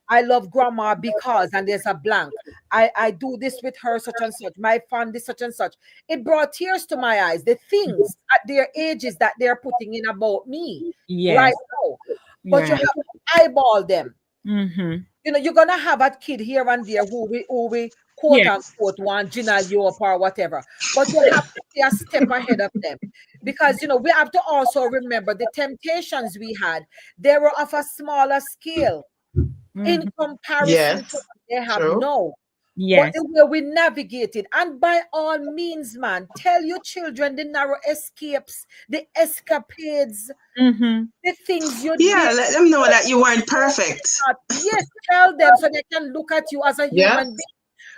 H: I love grandma because, and there's a blank. I do this with her, such and such. My family, such and such. It brought tears to my eyes. The things at their ages that they're putting in about me right now. But you have to eyeball them. You're gonna have a kid here and there who we quote unquote want Gina Europe or whatever. But you have to be a step ahead of them. Because we have to also remember the temptations we had, they were of a smaller scale in comparison to what they have now. but
G: Yes.
H: the way we navigate it. And by all means, man, tell your children the narrow escapes, the escapades,
G: Mm-hmm.
H: the things you
E: Yeah,
H: did.
E: let them know that you weren't perfect.
H: Yes, tell them so they can look at you as a
F: Yes.
H: human being.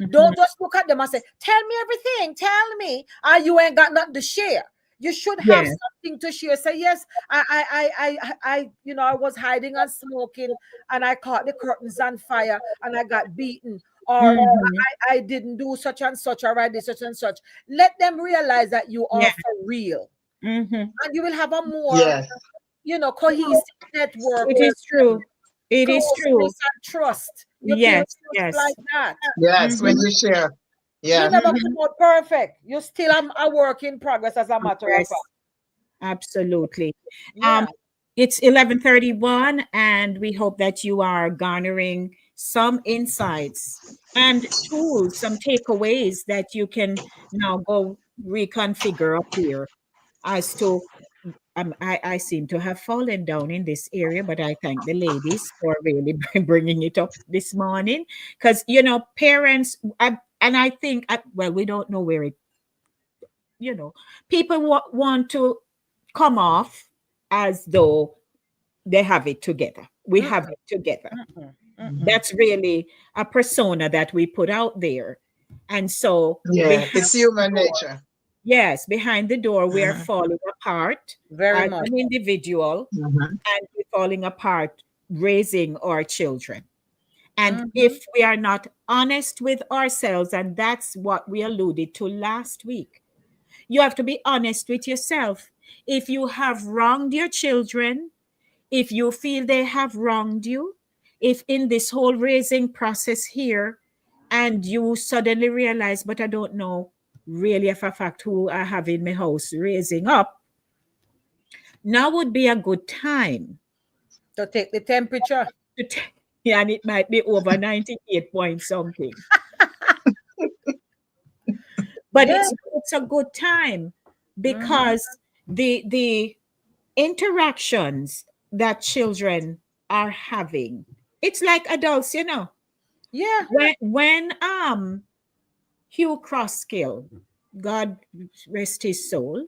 G: Mm-hmm.
H: Don't just look at them and say, "Tell me everything, tell me," and you ain't got nothing to share. You should have
G: Yes.
H: something to share. Say, yes, I was hiding and smoking, and I caught the curtains on fire, and I got beaten, or
G: Mm-hmm.
H: I didn't do such and such, or I did such and such. Let them realize that you are
G: Yeah.
H: for real,
G: Mm-hmm.
H: and you will have a more,
F: Yes.
H: cohesive network
G: It
H: where
G: is true. It is
H: closeness
G: true.
H: and trust. You build
G: Yes.
H: trust
G: Yes.
H: like that.
F: Yes. When
G: Mm-hmm.
F: you share.
H: You
F: Yeah.
H: never
G: Mm-hmm.
H: come out perfect. You still a work in progress, as a matter of
G: Yes.
H: fact.
G: Absolutely.
H: Yeah.
G: It's 11:31, and we hope that you are garnering some insights and tools, some takeaways that you can now go reconfigure up here as to I seem to have fallen down in this area, but I thank the ladies for really bringing it up this morning because parents and I think well, we don't know where it people want to come off as though they have it together. We have it together. That's really a persona that we put out there. And so
F: Yeah.
G: behind
F: It's human
G: the door,
F: nature.
G: yes, behind the door, we are
F: Mhm.
G: falling apart
H: Very
G: as
H: much.
G: an individual,
F: Mhm.
G: and we're falling apart raising our children. And
H: Mhm.
G: if we are not honest with ourselves, and that's what we alluded to last week, you have to be honest with yourself. If you have wronged your children, if you feel they have wronged you, if in this whole raising process here, and you suddenly realize, but I don't know really for a fact who I have in my house raising up, now would be a good time
H: To take the temperature.
G: to yeah, and it might be over 98 point something. But
H: Yeah.
G: it's a good time
H: Mhm.
G: because the interactions that children are having, it's like adults.
H: Yeah.
G: When Hugh Crosskill, God rest his soul,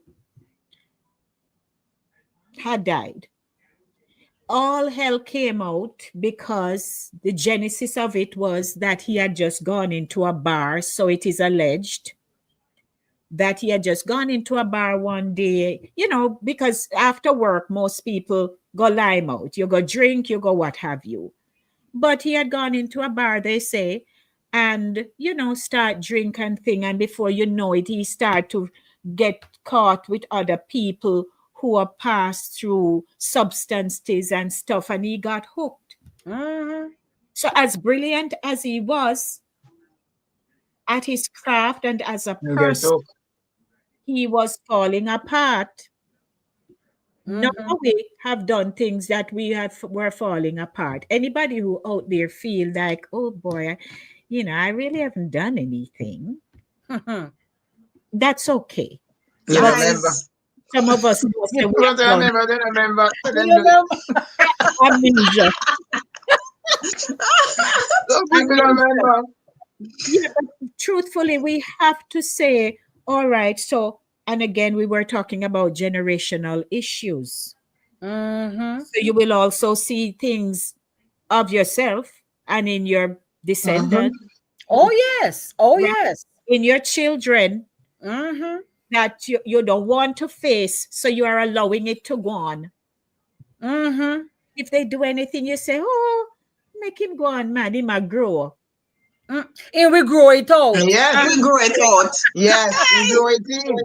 G: had died, all hell came out because the genesis of it was that he had just gone into a bar. So it is alleged that he had just gone into a bar one day, because after work, most people go lime out. You go drink, you go what have you. But he had gone into a bar, they say, and, start drink and thing. And before you know it, he start to get caught with other people who are passed through substances and stuff. And he got hooked.
H: Mhm.
G: So as brilliant as he was at his craft and as a
F: You get
G: person,
F: hooked.
G: he was falling apart. Now
H: Mhm.
G: we have done things that were falling apart. Anybody who out there feel like, oh boy, I really haven't done anything.
H: Mhm.
G: That's okay.
F: You
G: But
F: remember.
E: Yes.
G: some of us must say we
F: What
G: have
F: I
G: done
F: remember, I remember. I
H: You
F: didn't do it.
H: remember?
G: amnesia.
F: Some people don't
G: Amnesia.
F: remember.
G: Yeah, but truthfully, we have to say, all right, so, and again, we were talking about generational issues.
H: Mhm.
G: So you will also see things of yourself and in your
F: Mhm.
G: descendants,
H: Oh yes. Oh
G: right?
H: yes.
G: In your children
H: Mhm.
G: that you don't want to face, so you are allowing it to go on.
H: Mhm.
G: If they do anything, you say, oh, make him go on, man, he might grow.
H: And we grow it out.
F: Yes.
E: We grow it out.
F: Yes. You grow it in.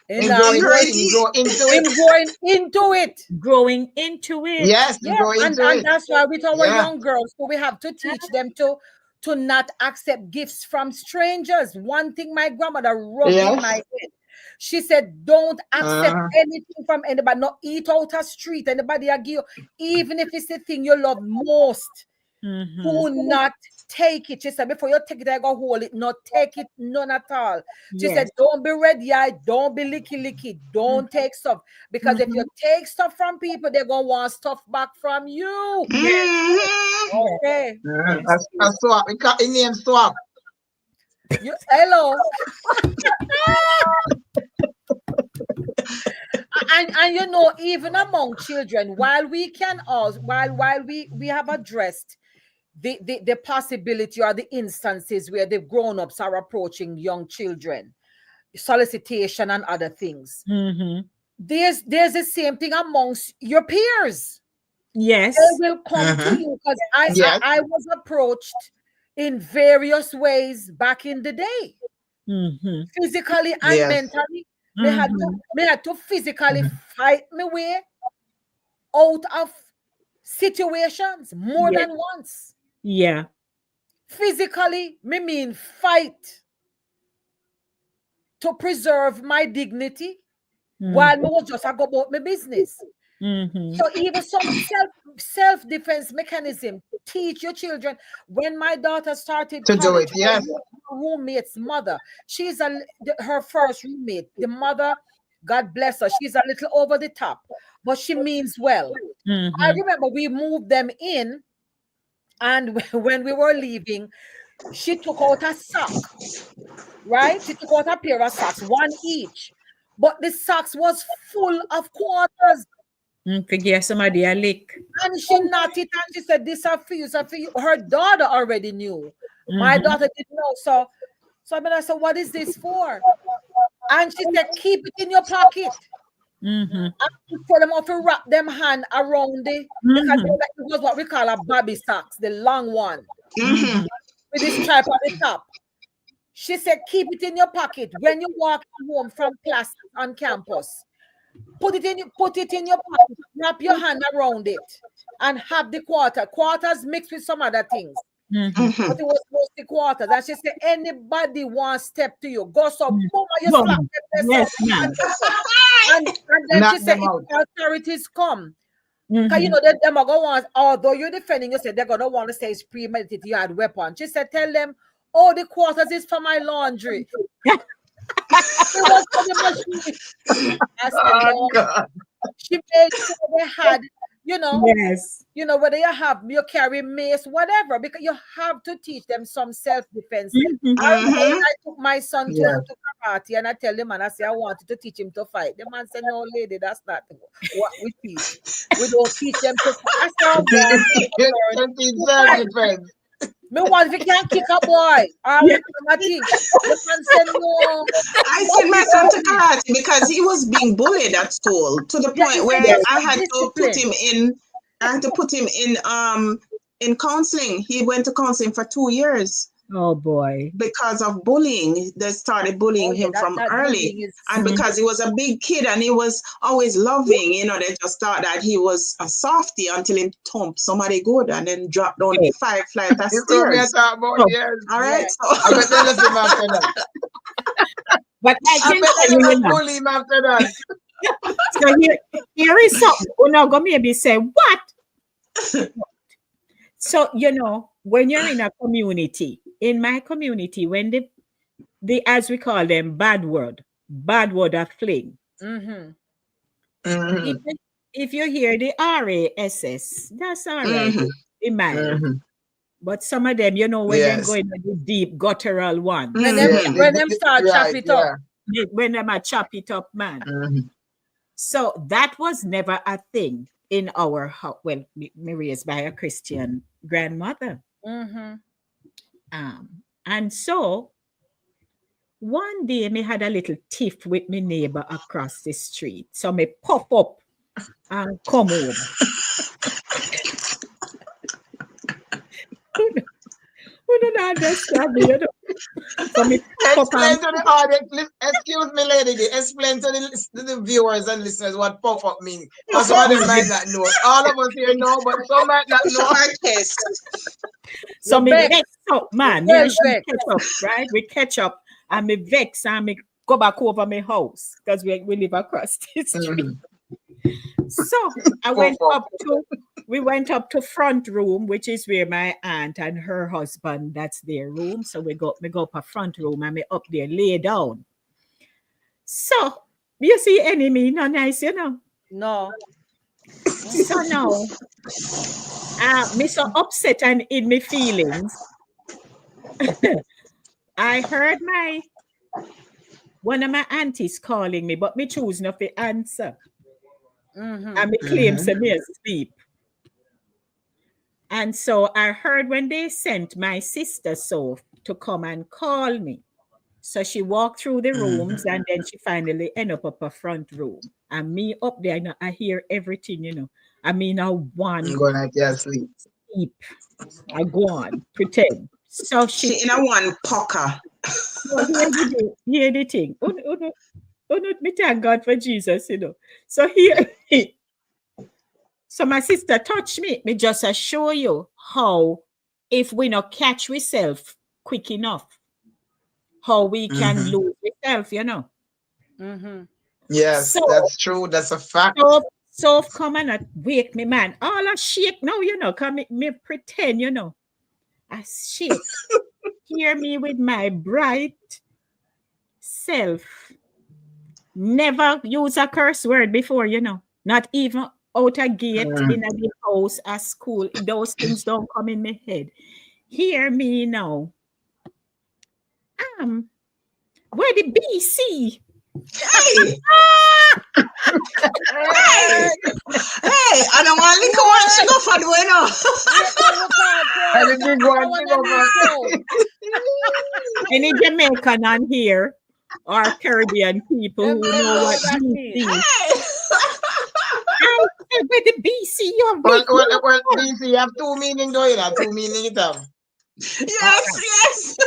H: And
F: You grow
E: We
F: it
E: grow
H: grow
E: it
F: in. You
E: in.
F: grow into it.
H: him going into it.
G: Growing into it.
F: Yes. You
H: Yeah,
F: grow
H: and,
F: into
H: and
F: it.
H: that's why with our
F: Yeah.
H: young girls, so we have to teach them to not accept gifts from strangers. One thing my grandmother rubbed in my
F: Yes.
H: head. She said, don't accept
F: Uh,
H: anything from anybody, not eat out a street, anybody a give you, even if it's the thing you love most.
G: Mhm.
H: Do not take it. She said, before you take it, I go hold it. Not take it, none at all. She said,
G: Yes.
H: don't be red eye, don't be licky. Don't take stuff. Because if you take stuff from people, they're gonna want stuff back from you.
G: Yes.
E: Mhm.
G: Yes.
H: Okay.
G: Yes.
F: a swap. We got the name swap.
H: Hello. And you know, even among children, while we can also while we have addressed the possibility or the instances where the grown-ups are approaching young children, solicitation and other things. There's the same thing amongst your peers.
G: Yes.
H: They will come to you because I was approached in various ways back in the day, physically and mentally. Me had to physically fight my way out of situations more than once.
G: Yeah.
H: Physically, me mean fight to preserve my dignity while me was just go about my business. So even some self-defense mechanism, teach your children. When my daughter started
F: to do it,
H: her roommate's mother, she's her first roommate. The mother, God bless her, she's a little over the top, but she means well. I remember we moved them in, and when we were leaving, she took out a sock, right? She took out a pair of socks, one each, but the socks was full of quarters.
G: Forget somebody a lick.
H: And she knocked it and she said, "This are for you, this are for you." Her daughter already knew. My daughter didn't know. So I said, "What is this for?" And she said, "Keep it in your pocket." And she told them off to wrap them hand around it because it was what we call a baby socks, the long one with this stripe on the top. She said, "Keep it in your pocket when you walk home from class on campus. Put it in your pocket, wrap your hand around it, and have the quarters mixed with some other things." But it was mostly quarters. And she said, "Anybody wants step to you, go so boom, you slap them. And then she said, if authorities come, because you know that them are going to, although you're defending yourself, they're gonna want to say it's premeditated, you had weapon." She said, "Tell them, oh, the quarters is for my laundry." It was for the machine. I said, "No."
F: God.
H: She made sure they had, you know, whether you carry mace, whatever, because you have to teach them some self-defense. I took my son to karate, and I tell the man, I say, I wanted to teach him to fight. The man said, "No, lady, that's not what we teach. We don't teach them to fight." I said, "Me want if you can't kick a boy, I think." The man said, "No."
E: I sent my son to karate because he was being bullied at school to the point where I had to put him in. I had to put him in counseling. He went to counseling for 2 years.
G: Oh boy!
E: Because of bullying, they started bullying him from early, and because he was a big kid and he was always loving, you know, they just thought that he was a softie until he thumped somebody good and then dropped down 5 flights of stairs. All right, so
F: I bet they left him after that.
G: But I can tell you now.
F: Bully him after that.
G: So here is something. Oh no, go maybe say what? So you know, when you're in a community, in my community, when the as we call them bad word are fling. If you hear the RASS, that's all right. In mind. But some of them, you know, when they're going to the deep guttural one.
H: When them start chop it up.
G: When them a chop it up, man. So that was never a thing in our house. Well, me raised by a Christian grandmother. And so one day me had a little tiff with my neighbor across the street. So me pop up and come home. We don't understand me, you know. So me
F: explain to the audience, excuse me, lady, explain to the viewers and listeners what pop up means. Because some of them might not know. All of us here know, but some might not know.
G: So me vex up, man. Yeah, catch up, right? We catch up and me vex and me go back over my house because we live across the street. So we went up to front room, which is where my aunt and her husband, that's their room. So we go up a front room and me up there lay down. So you see enemy, not nice, you know.
H: No.
G: So now me so upset and in my feelings. I heard one of my aunties calling me, but me choose not to answer. And me claim to me asleep. And so I heard when they sent my sister so to come and call me. So she walked through the rooms and then she finally ended up a front room. And me up there, I hear everything, I mean, I want
F: I'm going to sleep.
G: sleep. I go on, pretend. So
E: She in a one poker.
G: hear the thing. Me thank God for Jesus, So here, so my sister touched me. Me just show you how, if we not catch ourselves quick enough, how we can lose ourselves,
F: Yes,
G: So,
F: that's true. That's a fact.
G: So come and wake me, man. All I shake now, come me pretend, I shake. Hear me with my bright self. Never use a curse word before, not even out a gate, in a house, a school. Those things don't come in my head. Hear me now. Where the BC?
E: Hey! Hey, I don't want to go on. She go for the winner.
F: And the big one,
G: Any Jamaican on here or Caribbean people who know what BC is. Where the BC you're
F: well, BC, you have two meanings, though, two meanings it have.
E: Yes.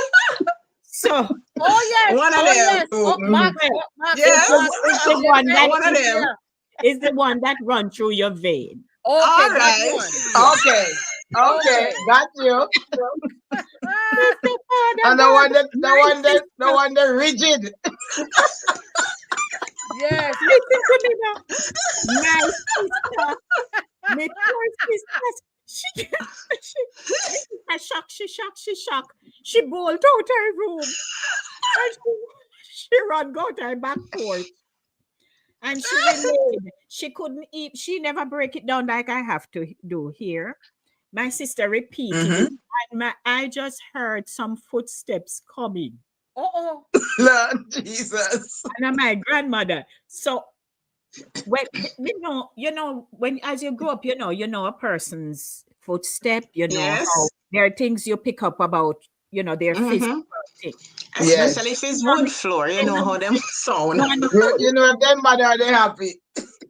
G: So,
E: one of them.
G: Is the one that run through your vein.
E: All right.
F: Okay, got you. And the one that rigid.
H: Yes.
G: Listen to me now. My sister, my poor sister, she shocked. She bolted out her room. And she run go to her back porch. And she remained. She couldn't eat. She never break it down like I have to do here. My sister repeated it, and I just heard some footsteps coming.
F: Lord Jesus.
G: And my grandmother. So when when as you grow up, you know a person's footstep, how there are things you pick up about, their physical thing.
E: Especially if it's wood floor, how them sound.
F: If them mother they happy.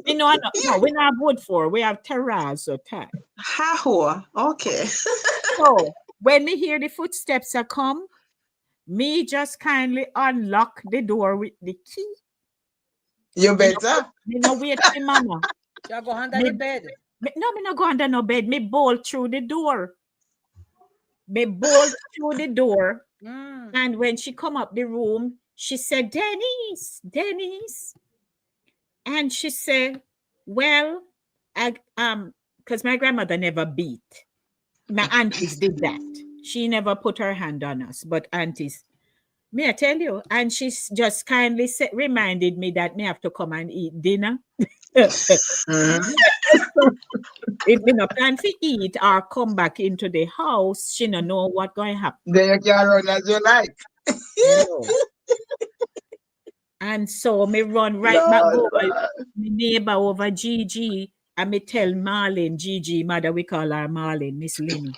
G: No, we don't have wood floor, we have terrace or tile.
E: Okay.
G: So when me hear the footsteps are come, me just kindly unlock the door with the key.
F: You better.
G: Me no wait for mama.
H: You go under the bed.
G: Me not go under no bed. Me bolt through the door. And when she come up the room, she said, Denise. And she said, well, because my grandmother never beat. My aunties did that. She never put her hand on us, but aunties, may I tell you? And she just kindly reminded me that me have to come and eat dinner. If me not plan to eat or come back into the house, she don't know what going to happen.
F: Then you can run as you like.
G: And so me run right back over my neighbor over Gigi, and me tell Marlene, Gigi, mother, we call her Marlene, Miss Linny.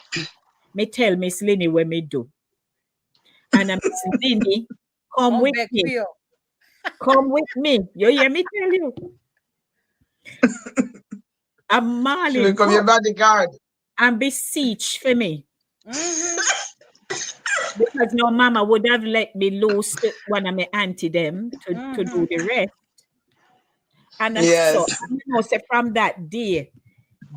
G: Me tell Miss Linny what me do. And Miss Linny, come with me. Come with me. You hear me tell you? And Marlene,
F: become your bodyguard.
G: And beseech for me. Because no mama would have let me lose one of my auntie them to do the rest. And so say from that day,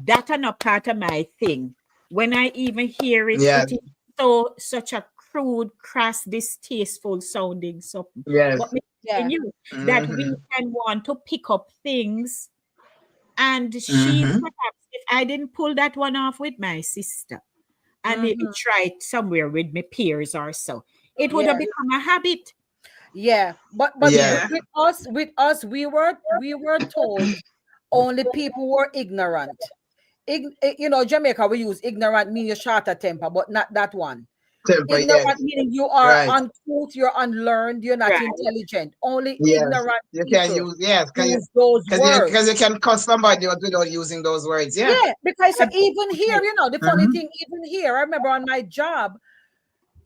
G: that are not part of my thing. When I even hear it, it is such a crude, crass, distasteful sounding something. But me telling you that we can want to pick up things, and she perhaps, if I didn't pull that one off with my sister and maybe try it somewhere with my peers or so, it would have become a habit.
H: Yeah, but with us, we were told only people were ignorant. Jamaica, we use ignorant mean shorter temper, but not that one.
F: Temper, yes.
H: Ignorant meaning you are
F: Right.
H: uncouth, you're unlearned, you're not
G: Right.
H: intelligent. Only
F: Yes.
H: ignorant
F: You can
H: people
F: use, yes,
H: use those words.
F: because you can cuss somebody out without using those words. Yeah.
H: Yeah, because even here, the funny
F: Mhm.
H: thing, even here, I remember on my job,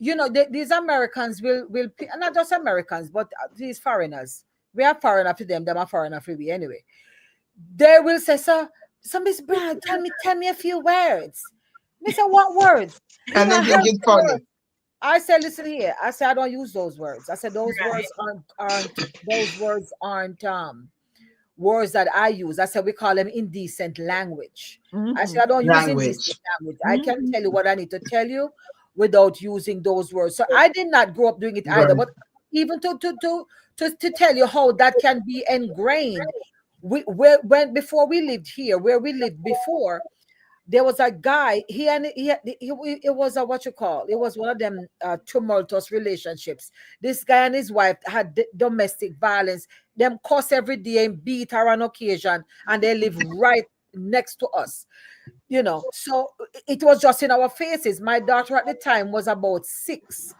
H: these Americans not just Americans, but these foreigners. We are foreigner to them are foreigner for we anyway. They will say, so Miss Brown, tell me a few words. Me say, what words?
F: And
H: I
F: then think
H: heard
F: it's
H: the
F: funny.
H: word. I said, listen here. I said, I don't use those words. I said, those words aren't those words aren't words that I use. I said, we call them indecent language. I said, I don't use indecent
F: Language.
H: language. I can tell you what I need to tell you without using those words. So I did not grow up doing it either.
F: Right.
H: But even to tell you how that can be ingrained, when before we lived here, where we lived before, there was a guy. It was a what you call. It was one of them tumultuous relationships. This guy and his wife had domestic violence. Them cuss every day and beat her on occasion, and they live right next to us. So it was just in our faces. My daughter at the time was about 6,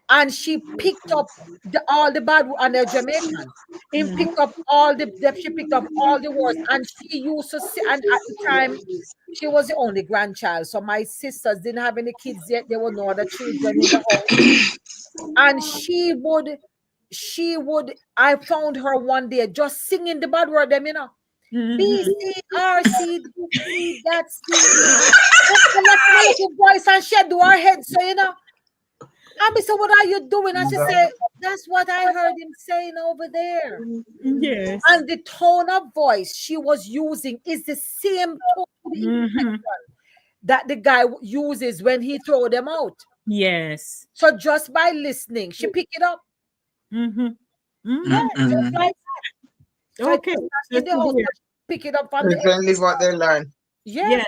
H: and she picked up all the bad, and they're Jamaican. She picked up she picked up all the words, and she used to see. And at the time, she was the only grandchild, so my sisters didn't have any kids yet. There were no other children in the house, and she would. I found her one day just singing the bad word, B C R C D E, that's C. Like a little voice, and she had to her head, so I said, what are you doing? And she said, that's what I heard him saying over there.
G: Yes.
H: And the tone of voice she was using is the same tone that the guy uses when he throw them out.
G: Yes.
H: So just by listening, she picked it up.
G: Mm-hmm.
H: Yeah, just like that. So
G: Okay.
H: in the house, pick it up from the
F: Certainly what they learn.
H: Yes,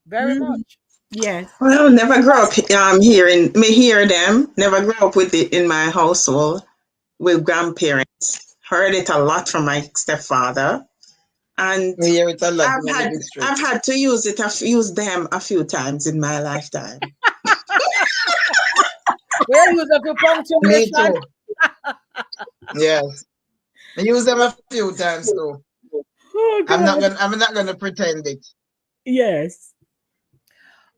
H: very much.
G: Yes.
E: Well, never grew up hear them. Never grew up with it in my household with grandparents. Heard it a lot from my stepfather, and
F: We hear it a lot in the district.
E: I've had to use them a few times in my lifetime.
H: We're using for
F: Me
H: punctuation.
F: too. Yes. I use them a few times too.
G: Oh,
F: I'm
G: God.
F: not gonna pretend it.
G: Yes.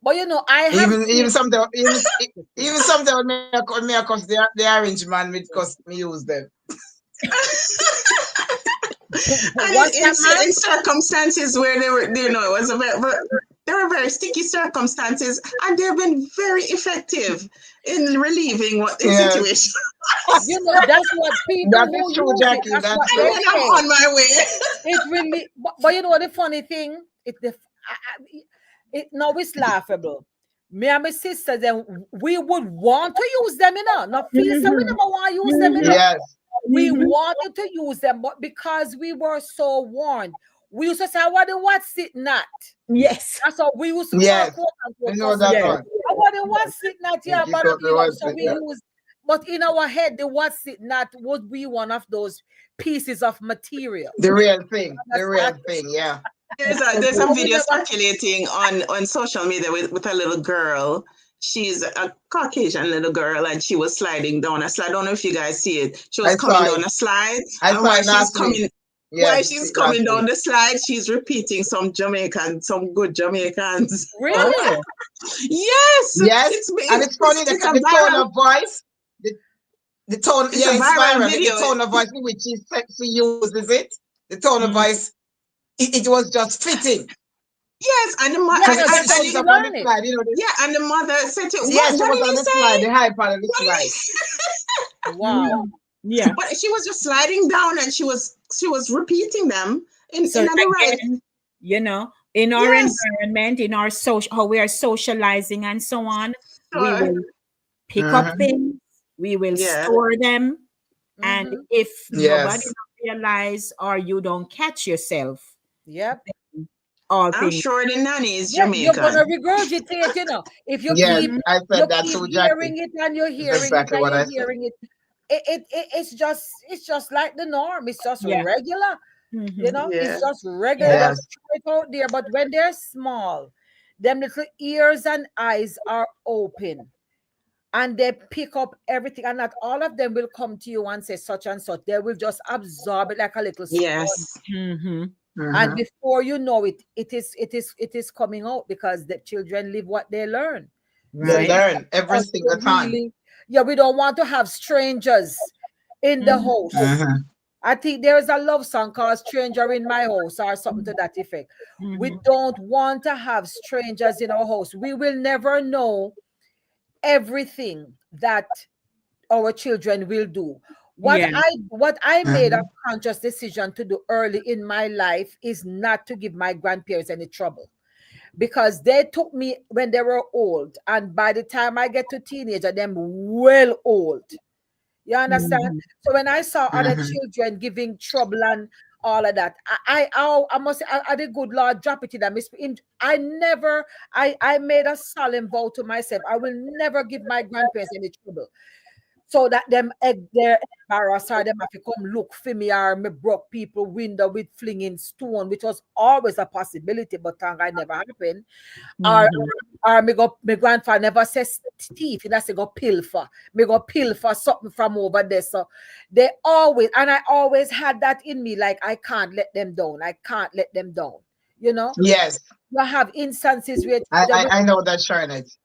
H: But I have
F: even sometimes when me cause the orange man because me use them.
E: And in circumstances where they were, it was they were very sticky circumstances, and they've been very effective in relieving what the situation.
H: That's what people
F: That
H: who
F: is true,
H: use
F: Jackie.
H: it, that's what
E: And
H: they
E: then I'm
H: say.
E: on my way.
H: It really, but you know what the funny thing? Now it's laughable. Me and my sister, then we would want to use them, not feel so we never want to use them,
F: Yes.
H: We wanted to use them, but because we were so warned, we used to say, what's it not?
G: Yes.
H: That's how we used to
F: Yes.
H: quote unquote.
F: I know that one.
H: What's it not? Yeah,
F: You
H: but
F: thought the what's
H: so
F: it
H: we
F: not.
H: use. But in our head, the what's it not would be one of those pieces of material.
F: The real thing. The real thing, yeah.
E: There's a video circulating on social media with a little girl. She's a Caucasian little girl, and she was sliding down a slide. I don't know if you guys see it. She was coming down a slide.
F: I saw it last week.
E: While she's coming down the slide, she's repeating some good Jamaicans.
H: Really?
E: Yes.
F: Yes. And it's funny that the tone of voice, the tone, it's viral. The tone of voice in which she uses it, the tone of voice, it was just fitting.
E: Yes, and the mother, and the mother said to her,
F: yes,
E: what
F: was
E: did
F: on
E: he
F: the
E: say?
F: slide, the high part of the slide.
H: Wow.
G: Yeah.
E: But she was just sliding down, and she was repeating them in the right.
G: In our environment, in our social, how we are socializing and so on, we will pick up things, we will store them, and if nobody realize or you don't catch yourself,
E: I'm sure the nanny is Jamaican.
H: You're gonna regurgitate, if you keep,
F: I said that
H: keep
F: too,
H: hearing it and you're hearing
F: exactly
H: it and
F: what
H: you're
F: I
H: hearing it. It's just like the norm. It's just regular. It's just regular. Just straight out there. But when they're small, them little ears and eyes are open. and they pick up everything, and not all of them will come to you and say such and such. They will just absorb it like a little sponge.
E: Yes.
G: Mm-hmm.
H: And before you know it, it is coming out, because the children live what they learn. So
F: They
G: Right.
F: learn every
H: us
F: single
H: to
F: time.
H: really, yeah, we don't want to have strangers in the house. I think there is a love song called Stranger in My House or something to that effect. We don't want to have strangers in our house. We will never know everything that our children will do. What
G: Yeah.
H: I made a conscious decision to do early in my life is not to give my grandparents any trouble, because they took me when they were old, and by the time I get to teenager, them well old. You understand? So when I saw other children giving trouble and all of that, I must say, I did good Lord drop it in a miss. I never, I made a solemn vow to myself, I will never give my grandparents any trouble. So that them they're embarrassed, or them have to come look for me, or me broke people window with flinging stone, which was always a possibility, but thank God never happened. Or my grandfather never says thief, he say go pilfer. Me go pilfer something from over there. So they always, and I always had that in me, like I can't let them down. I can't let them down. You know,
F: Yes,
H: you have instances where
F: I know that, Charlotte.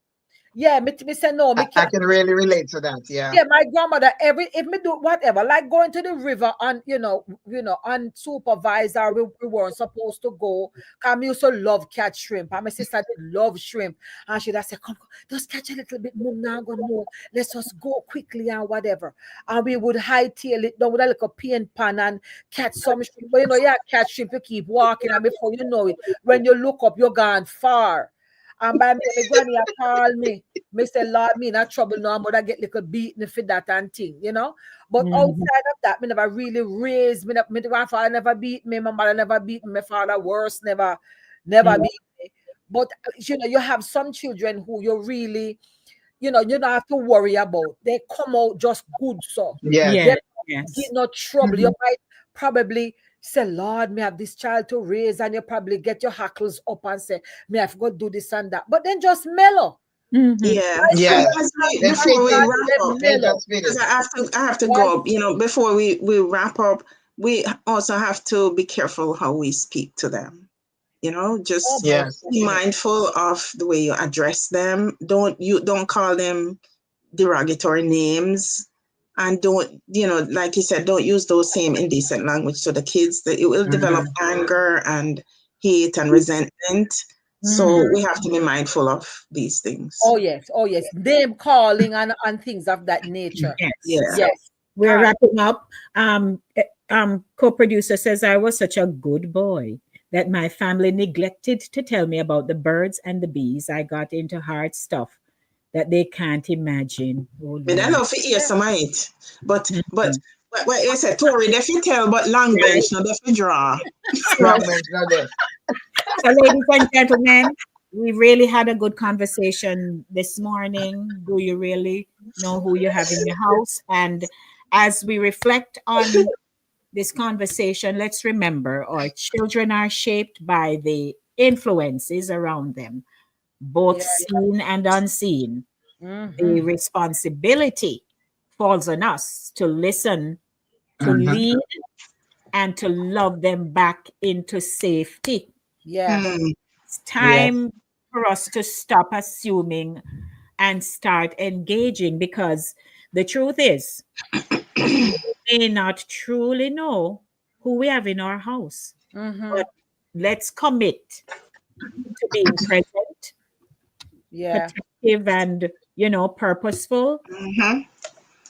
H: yeah, me say no, me
F: I
H: can't.
F: can really relate to that. Yeah.
H: Yeah, my grandmother, if me do whatever, like going to the river and unsupervised, or we weren't supposed to go. Cause me used to love catch shrimp. And my sister did love shrimp. And she'd have say, come, just catch a little bit more now, go more. Let's just go quickly and whatever. And we would hightail it down with a little paint pan and catch some shrimp. But yeah, catch shrimp, you keep walking, and before you know it, when you look up, you're gone far. And by me, my granny a call me. Me say, Lord, me in a trouble now, but I get little beaten for that and thing, you know. But outside of that, me never really raised. My grandfather never beat me. My mother never beat me. My father worse, never beat me. But you have some children who you really, you don't have to worry about. They come out just good, so
F: Yes.
G: Yeah.
H: they
G: Yes.
H: get no trouble. You might probably say, Lord, me have this child to raise, and you probably get your hackles up and say, me have got to do this and that. But then just mellow.
E: Yeah.
F: Yes.
E: And
F: They
E: before
F: fit
E: we
F: it.
E: wrap up,
F: They just fit
E: because
F: it.
E: I have to
H: Right.
E: go. Before we wrap up, we also have to be careful how we speak to them. Just
F: Yes.
E: be mindful of the way you address them. Don't call them derogatory names, and don't, like you said, don't use those same indecent language to the kids. That it will develop anger and hate and resentment. So we have to be mindful of these things.
H: Oh yes, name calling and things of that nature.
G: Yes.
E: Yeah.
H: Yes.
G: We're
H: All right.
G: wrapping up. Co-producer says I was such a good boy that my family neglected to tell me about the birds and the bees. I got into hard stuff that they can't imagine. Oh,
E: I mean, I
G: Lord.
E: love to hear some of it, but
G: Mhm.
E: what you said, Tori, they fi tell, but long bench, no, they fi draw.
F: Wrong mention there.
G: So, ladies and gentlemen, we really had a good conversation this morning. Do you really know who you have in your house? And as we reflect on this conversation, let's remember our children are shaped by the influences around them, both
H: Yeah.
G: seen and unseen. The responsibility falls on us to listen, to lead, and to love them back into safety.
H: Yeah.
G: It's time for us to stop assuming and start engaging, because the truth is, we may not truly know who we have in our house. But let's commit to being present,
H: Yeah.
G: protective, and purposeful.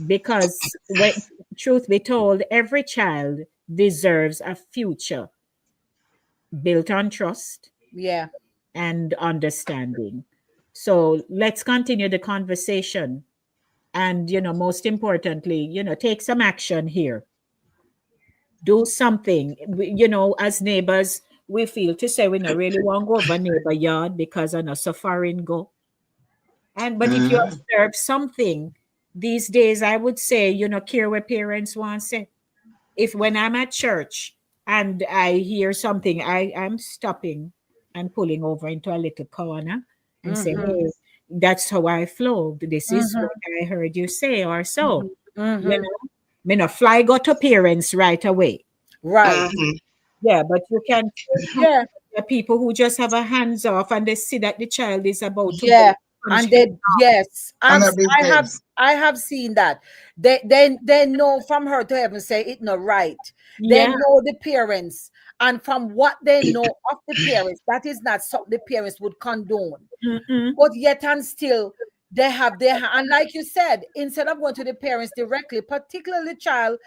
G: Because truth be told, every child deserves a future built on trust
H: Yeah.
G: and understanding. So let's continue the conversation. And, most importantly, take some action here. Do something. As neighbors, we feel to say we don't really want to go over neighbor yard because I know so foreign go. But if you observe something these days, I would say, care what parents want to say. If when I'm at church and I hear something, I'm stopping and pulling over into a little corner and say, hey, That's how I flow. This is what I heard you say, or so. You know, me no fly got to parents right away.
H: Right.
G: Yeah, but you can
H: Yeah.
G: the people who just have a hands off and they see that the child is about to
H: Yeah.
G: go.
H: And they, yes,
F: And a big heads.
H: I have seen that. They know from her to heaven say it not right. They
G: Yeah.
H: know the parents, and from what they know of the parents, that is not something the parents would condone. But yet and still, they have their and like you said, instead of going to the parents directly, particularly the child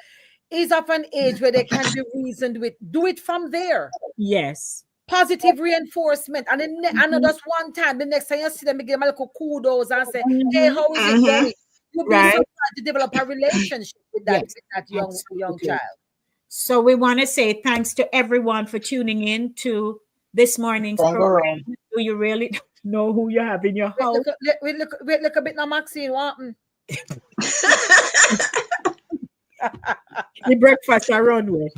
H: is of an age where they can be reasoned with. Do it from there.
G: Yes.
H: Positive reinforcement, and then and not just one time. The next time you see them, give them a little kudos and say, "Hey, how is it going?" You'll be
G: Right.
H: surprised to develop a relationship with that,
G: Yes,
H: with that young
G: absolutely.
H: child.
G: So we want to say thanks to everyone for tuning in to this morning's
F: Don't go
G: program.
F: wrong.
G: Do you really know who you have in your
H: Wait,
G: house?
H: look a bit now, Maxine. What happened?
G: The breakfast I run with.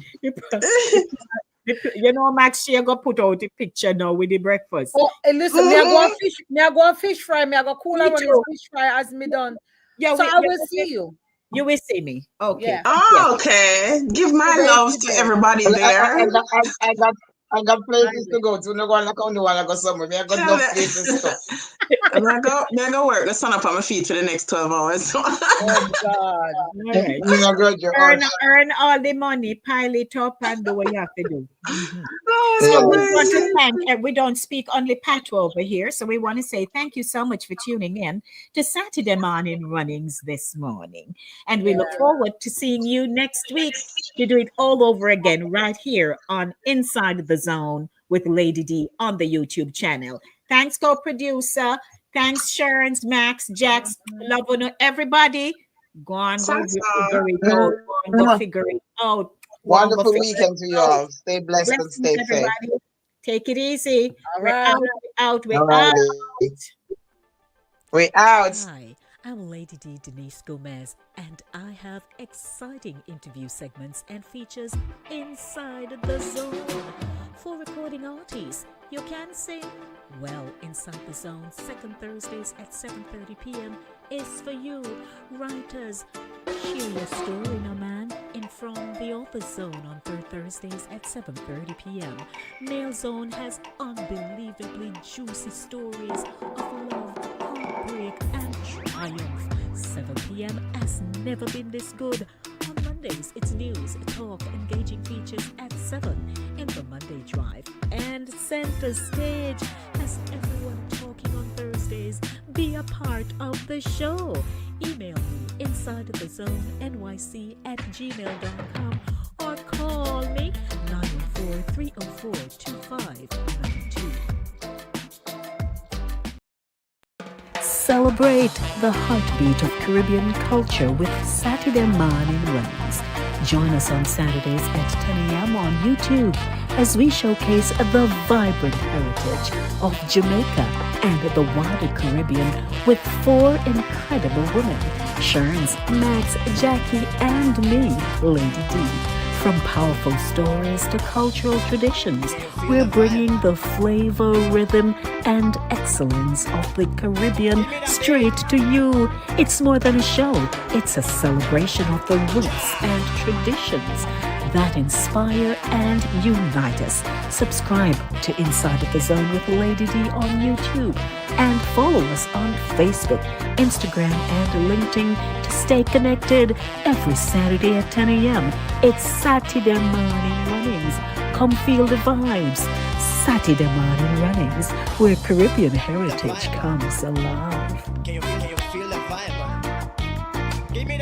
G: You know, Max, she go put out the picture now with the breakfast.
H: Oh, hey, listen, me I go on fish fry. Me I go cool
G: Me
H: and run
G: too.
H: fish fry as me done.
G: Yeah,
H: So I will see you.
G: You will see me. Okay.
H: Yeah.
E: Oh, okay. Give my
H: Today,
E: love to everybody there.
F: I got places to go to. No go like I want to go somewhere. Me I got no places to.
E: I'm gonna go work the sun up on my feet for the next 12 hours.
H: Oh God.
G: All right.
F: You know, good, you
G: Earn all the money, pile it up, and do what you have to do.
E: Oh,
G: So we
E: goodness.
G: want to thank, we don't speak only Patois over here, so we want to say thank you so much for tuning in to Saturday Morning Runnings this morning. And we look forward to seeing you next week to do it all over again right here on Inside the Zone with Lady D on the YouTube channel. Thanks, co-producer. Thanks, Sharon's, Max, Jax, love on everybody. Go on, go
E: Thanks,
G: figure it out. Go on, go figure it out.
F: Wonderful weekend to you all. Stay blessed and stay safe.
G: Everybody. Take it easy.
H: All
G: We're
H: right.
G: out. We're
F: All right.
G: out.
F: We out.
A: Hi, I'm Lady D Denise Gomez, and I have exciting interview segments and features inside the zone. For recording artists, you can sing. Well, Inside the Zone, second Thursdays at 7:30 p.m. is for you. Writers, share your story now, man. In From the Author Zone on third Thursdays at 7:30 p.m. Male Zone has unbelievably juicy stories of love, heartbreak, and triumph. 7 p.m. has never been this good. On Mondays, it's news, talk, engaging features at 7 in the Monday Drive. And Center Stage has everyone talking on Thursdays. Be a part of the show. Email me insidethezone@gmail.com or call me 914-304-2592. Celebrate the heartbeat of Caribbean culture with Satideh Mawnin Runnings. Join us on Saturdays at 10 a.m. on YouTube as we showcase the vibrant heritage of Jamaica and the wider Caribbean with 4 incredible women, Sherns, Max, Jackie, and me, Lady D. From powerful stories to cultural traditions, we're bringing the flavor, rhythm, and excellence of the Caribbean straight to you. It's more than a show. It's a celebration of the roots and traditions that inspire and unite us. Subscribe to Inside of the Zone with Lady D on YouTube and follow us on Facebook, Instagram, and LinkedIn to stay connected every Saturday at 10 a.m. It's Satideh Mawnin Runnings. Come feel the vibes. Satideh Mawnin Runnings, where Caribbean heritage comes alive.
C: Can you feel the vibe? Give me